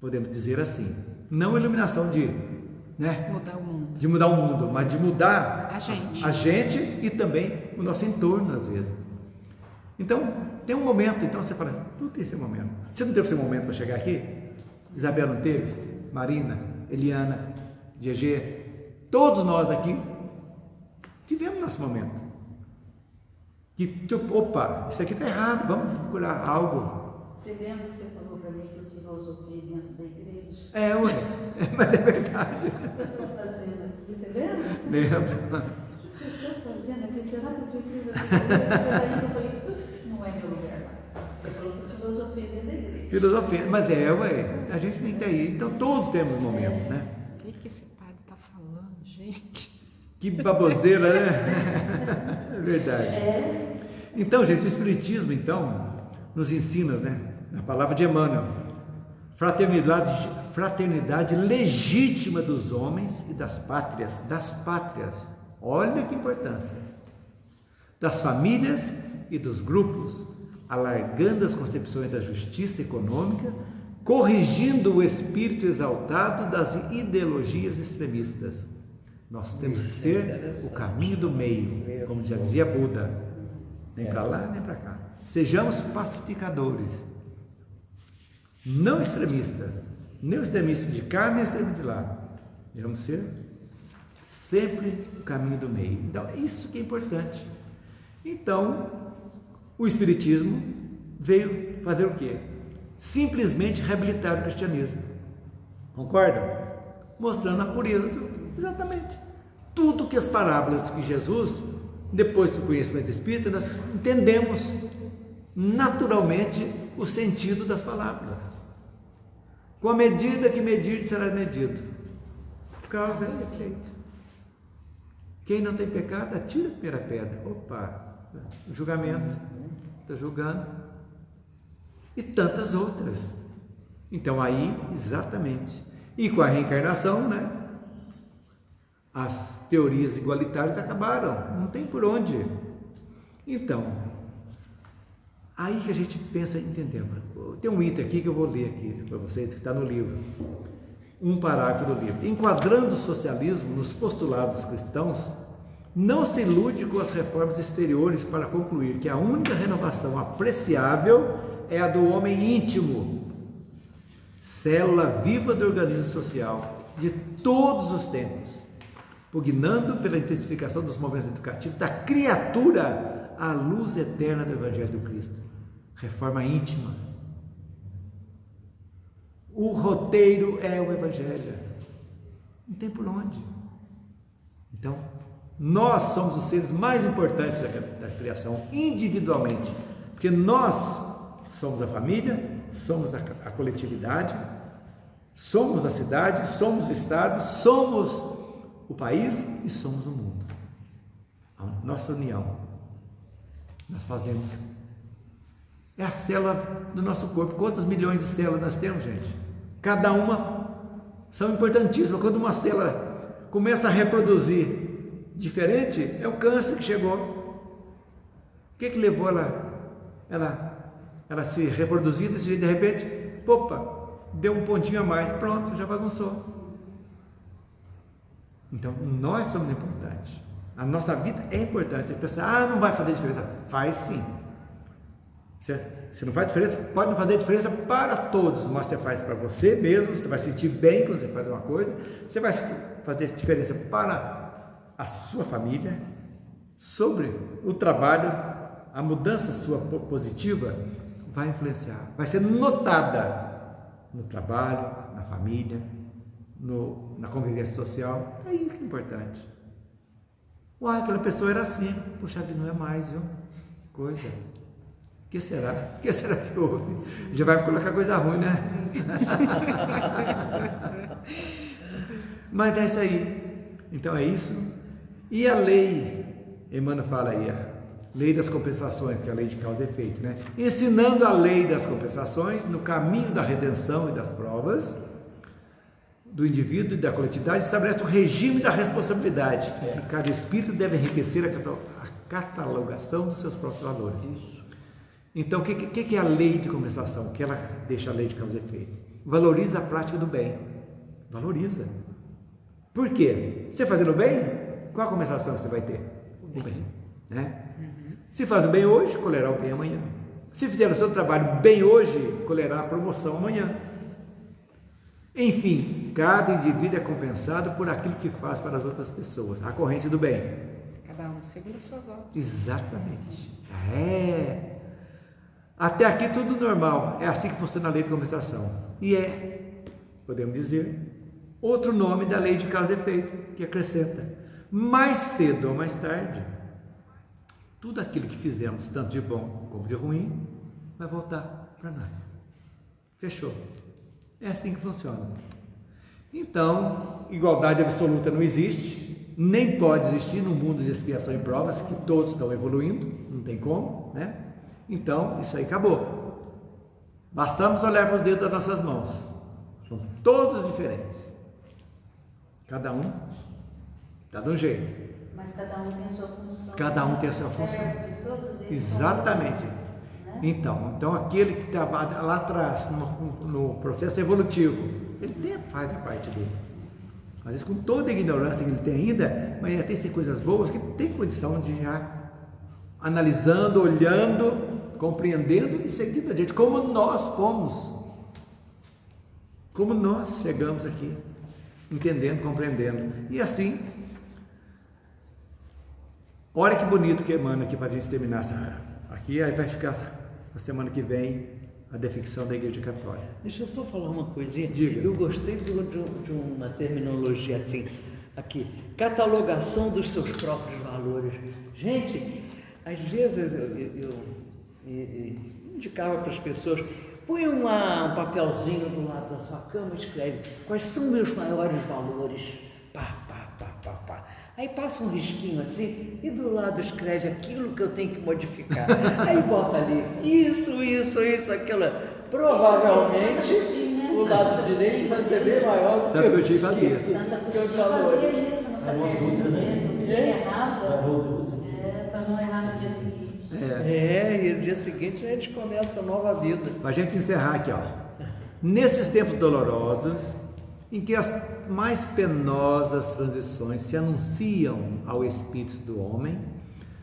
Podemos dizer assim. Não iluminação de né? Mudar o mundo. De mudar o mundo, mas de mudar a gente e também o nosso entorno, às vezes. Então, tem um momento, então você fala, tudo tem esse momento. Você não teve esse momento para chegar aqui? Isabel não teve? Marina, Eliana, GG, todos nós aqui tivemos nosso momento. Que, opa, isso aqui está errado, vamos procurar algo. Você lembra que você falou para mim que eu filosofei dentro da igreja? Mas é verdade. O que eu estou fazendo aqui? Você lembra? Lembro. O que eu estou fazendo aqui? Será que eu preciso de isso? Foi aí que eu falei, não é meu lugar mais. Você falou que eu filosofei dentro da igreja. Filosofia, mas a gente tem que ter. Então todos temos um momento, né? O que esse padre está falando, gente? Que baboseira, né? É verdade. Então, gente, o Espiritismo, então, nos ensina, né? Na palavra de Emmanuel, fraternidade legítima dos homens e das pátrias. Olha que importância. Das famílias e dos grupos, alargando as concepções da justiça econômica, corrigindo o espírito exaltado das ideologias extremistas. Nós temos que ser o caminho do meio, como já dizia Buda, nem para lá nem para cá. Sejamos pacificadores, não extremistas, nem extremista de cá nem extremista de lá. Devemos ser sempre o caminho do meio. Então, isso que é importante. Então, o Espiritismo veio fazer o quê? Simplesmente reabilitar o cristianismo. Concordam? Mostrando a pureza exatamente. Tudo que as parábolas que Jesus, depois do conhecimento espírita, nós entendemos naturalmente o sentido das palavras. Com a medida que medir, será medido. Causa e efeito. Quem não tem pecado, atira a primeira pedra. Opa, julgamento, está julgando. E tantas outras. Então aí, exatamente. E com a reencarnação, né? As teorias igualitárias acabaram, não tem por onde. Então, aí que a gente pensa, entendeu? Tem um item aqui que eu vou ler aqui para vocês, que está no livro. Um parágrafo do livro. Enquadrando o socialismo nos postulados cristãos, não se ilude com as reformas exteriores para concluir que a única renovação apreciável é a do homem íntimo, célula viva do organismo social de todos os tempos, pugnando pela intensificação dos movimentos educativos da criatura à luz eterna do Evangelho do Cristo. Reforma íntima. O roteiro é o Evangelho. Não tem por onde. Então, nós somos os seres mais importantes da criação, individualmente, porque nós somos a família, somos a coletividade, somos a cidade, somos o Estado, somos o país e somos o mundo. A nossa união, nós fazemos. É a célula do nosso corpo. Quantos milhões de células nós temos, gente? Cada uma são importantíssimas. Quando uma célula começa a reproduzir diferente, é o câncer que chegou. O que levou ela se reproduzir desse jeito? De repente, opa, deu um pontinho a mais, pronto, já bagunçou. Então, nós somos importantes. A nossa vida é importante. A pessoa, não vai fazer diferença. Faz sim. Se não faz diferença, pode não fazer diferença para todos, mas você faz para você mesmo, você vai sentir bem quando você faz uma coisa, você vai fazer diferença para a sua família, sobre o trabalho, a mudança sua positiva vai influenciar, vai ser notada no trabalho, na família, na convivência social. É isso que é importante. Uai, aquela pessoa era assim, puxa vida, não é mais, viu? Coisa. O que será? O que será que houve? Já vai colocar coisa ruim, né? Mas é isso aí. Então é isso. E a lei, Emmanuel fala aí, a lei das compensações, que é a lei de causa e efeito, né? Ensinando a lei das compensações no caminho da redenção e das provas do indivíduo e da coletividade, estabelece o regime da responsabilidade, que cada espírito deve enriquecer a catalogação dos seus próprios valores. Isso. Então, o que é a lei de compensação? O que ela deixa a lei de causa e efeito? Valoriza a prática do bem. Valoriza. Por quê? Você fazendo bem, qual a compensação que você vai ter? O bem. Né? Se faz o bem hoje, colherá o bem amanhã. Se fizer o seu trabalho bem hoje, colherá a promoção amanhã. Enfim, cada indivíduo é compensado por aquilo que faz para as outras pessoas. A corrente do bem. Cada um segundo as suas obras. Exatamente. Até aqui tudo normal. É assim que funciona a lei de compensação. E podemos dizer, outro nome da lei de causa e efeito, que acrescenta. Mais cedo ou mais tarde, tudo aquilo que fizemos, tanto de bom como de ruim, vai voltar para nós. Fechou. É assim que funciona. Então, igualdade absoluta não existe, nem pode existir no mundo de expiação e provas, que todos estão evoluindo, não tem como, né? Então, isso aí acabou. Bastamos olhar para os dedos das nossas mãos. São todos diferentes. Cada um está de um jeito. Mas cada um tem a sua função. Cada um tem a sua função. Exatamente. Né? Então aquele que estava lá atrás, no processo evolutivo, ele faz a parte dele. Às vezes com toda a ignorância que ele tem ainda, mas ainda tem coisas boas que tem condição de já analisando, olhando, compreendendo e seguindo adiante, como nós fomos. Como nós chegamos aqui, entendendo, compreendendo. E assim, olha que bonito que emana aqui para a gente terminar essa. Aqui aí vai ficar na semana que vem a definição da Igreja Católica. Deixa eu só falar uma coisinha. Diga. Eu gostei de uma terminologia assim, aqui, catalogação dos seus próprios valores. Gente, às vezes eu indicava para as pessoas, põe um papelzinho do lado da sua cama e escreve quais são meus maiores valores. Pá. Aí passa um risquinho assim e do lado escreve aquilo que eu tenho que modificar. Aí bota ali isso, aquilo. Provavelmente o lado direito vai ser bem maior do que o Santa Agostinho fazia isso no caderno, né? Ele errava para não errar no dia seguinte. E no dia seguinte a gente começa a nova vida. Para a gente encerrar aqui, nesses tempos dolorosos, em que as mais penosas transições se anunciam ao espírito do homem,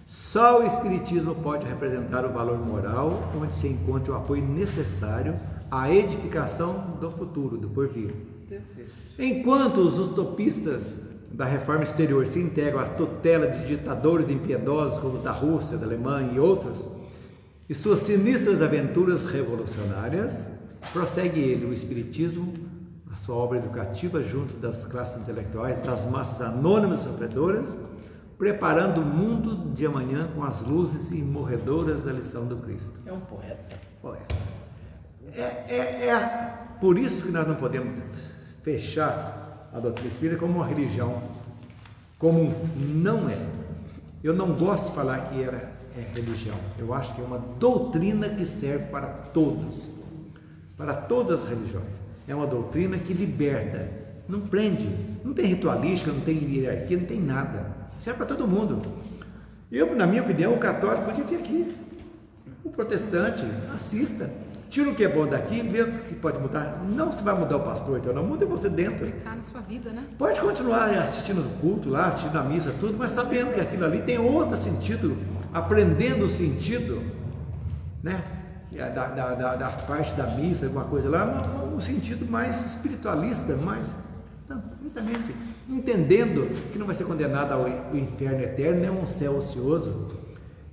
só o Espiritismo pode representar o valor moral onde se encontra o apoio necessário à edificação do futuro, do porvir. Enquanto os utopistas da reforma exterior se integram à tutela de ditadores impiedosos como os da Rússia, da Alemanha e outros, e suas sinistras aventuras revolucionárias, prossegue ele, o Espiritismo, a sua obra educativa junto das classes intelectuais, das massas anônimas sofredoras, preparando o mundo de amanhã com as luzes imorredoras da lição do Cristo. É um poeta. Por isso que nós não podemos fechar a doutrina espírita como uma religião comum. Não é. Eu não gosto de falar que é religião. Eu acho que é uma doutrina que serve para todos, para todas as religiões. É uma doutrina que liberta, não prende, não tem ritualística, não tem hierarquia, não tem nada. Serve para todo mundo. Na minha opinião, o católico podia vir aqui. O protestante, assista. Tira o que é bom daqui, vê o que pode mudar. Não se vai mudar o pastor, então não muda você dentro. Aplicar na sua vida, né? Pode continuar assistindo o culto lá, assistindo a missa, tudo, mas sabendo que aquilo ali tem outro sentido, aprendendo o sentido, né? Da parte da missa, alguma coisa lá, um sentido mais espiritualista, mais completamente entendendo que não vai ser condenado ao inferno eterno, nem a um céu ocioso,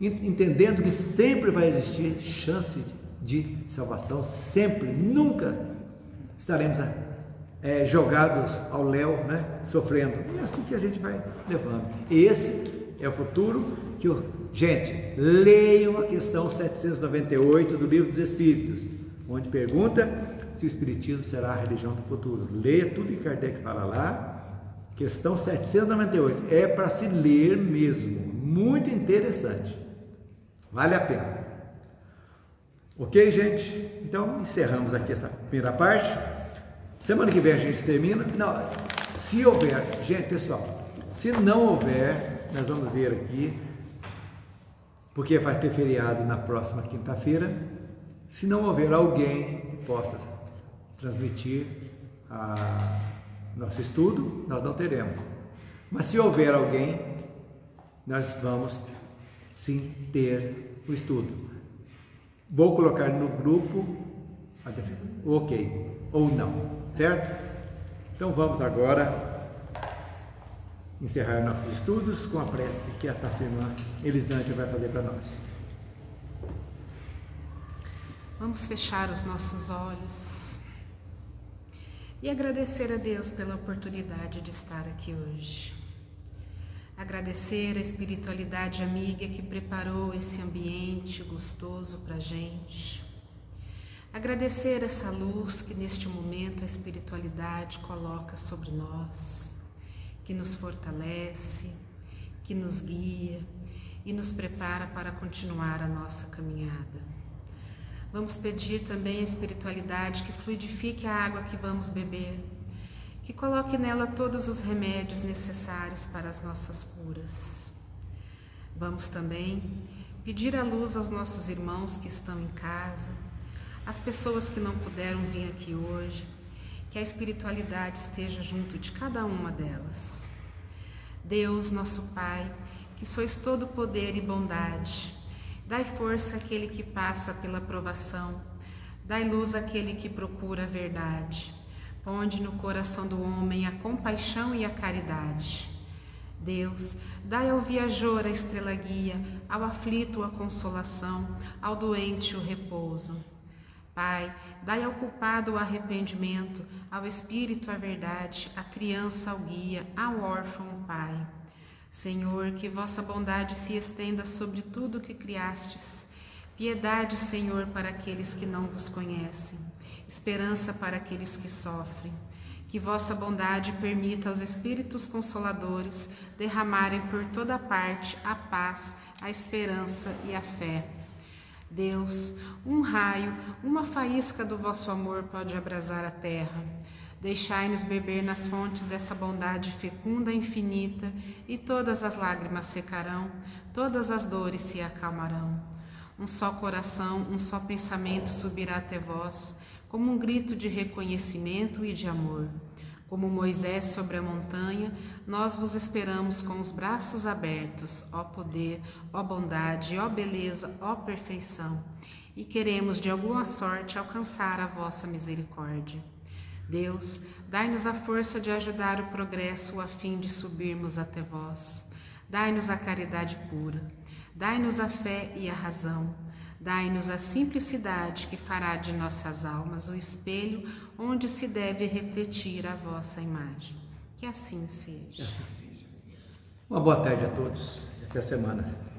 entendendo que sempre vai existir chance de salvação, sempre, nunca estaremos jogados ao léu, né, sofrendo. E é assim que a gente vai levando. E esse é o futuro que gente, leiam a questão 798 do Livro dos Espíritos, onde pergunta se o Espiritismo será a religião do futuro. Leia tudo que Kardec fala lá, questão 798, é para se ler mesmo, muito interessante, vale a pena. Ok, gente? Então, encerramos aqui essa primeira parte, semana que vem a gente termina. Não, se houver, gente, pessoal, se não houver, nós vamos ver aqui, porque vai ter feriado na próxima quinta-feira. Se não houver alguém que possa transmitir nosso estudo, nós não teremos. Mas se houver alguém, nós vamos sim ter o estudo. Vou colocar no grupo ok ou não, certo? Então vamos agora encerrar nossos estudos com a prece que a nossa irmã Elisângela vai fazer para nós. Vamos fechar os nossos olhos e agradecer a Deus pela oportunidade de estar aqui hoje. Agradecer a espiritualidade amiga que preparou esse ambiente gostoso para a gente. Agradecer essa luz que neste momento a espiritualidade coloca sobre nós, que nos fortalece, que nos guia e nos prepara para continuar a nossa caminhada. Vamos pedir também à espiritualidade que fluidifique a água que vamos beber, que coloque nela todos os remédios necessários para as nossas curas. Vamos também pedir a luz aos nossos irmãos que estão em casa, às pessoas que não puderam vir aqui hoje, que a espiritualidade esteja junto de cada uma delas. Deus, nosso Pai, que sois todo poder e bondade, dai força àquele que passa pela provação, dai luz àquele que procura a verdade. Ponde no coração do homem a compaixão e a caridade. Deus, dai ao viajor a estrela guia, ao aflito a consolação, ao doente o repouso. Pai, dai ao culpado o arrependimento, ao espírito a verdade, à criança o guia, ao órfão o Pai. Senhor, que vossa bondade se estenda sobre tudo o que criastes. Piedade, Senhor, para aqueles que não vos conhecem. Esperança para aqueles que sofrem. Que vossa bondade permita aos Espíritos Consoladores derramarem por toda parte a paz, a esperança e a fé. Deus, um raio, uma faísca do vosso amor pode abrasar a terra. Deixai-nos beber nas fontes dessa bondade fecunda e infinita, e todas as lágrimas secarão, todas as dores se acalmarão. Um só coração, um só pensamento subirá até vós, como um grito de reconhecimento e de amor. Como Moisés sobre a montanha, nós vos esperamos com os braços abertos, ó poder, ó bondade, ó beleza, ó perfeição, e queremos de alguma sorte alcançar a vossa misericórdia. Deus, dai-nos a força de ajudar o progresso a fim de subirmos até vós. Dai-nos a caridade pura, dai-nos a fé e a razão, dai-nos a simplicidade que fará de nossas almas o espelho onde se deve refletir a vossa imagem. Que assim seja. Uma boa tarde a todos e até a semana.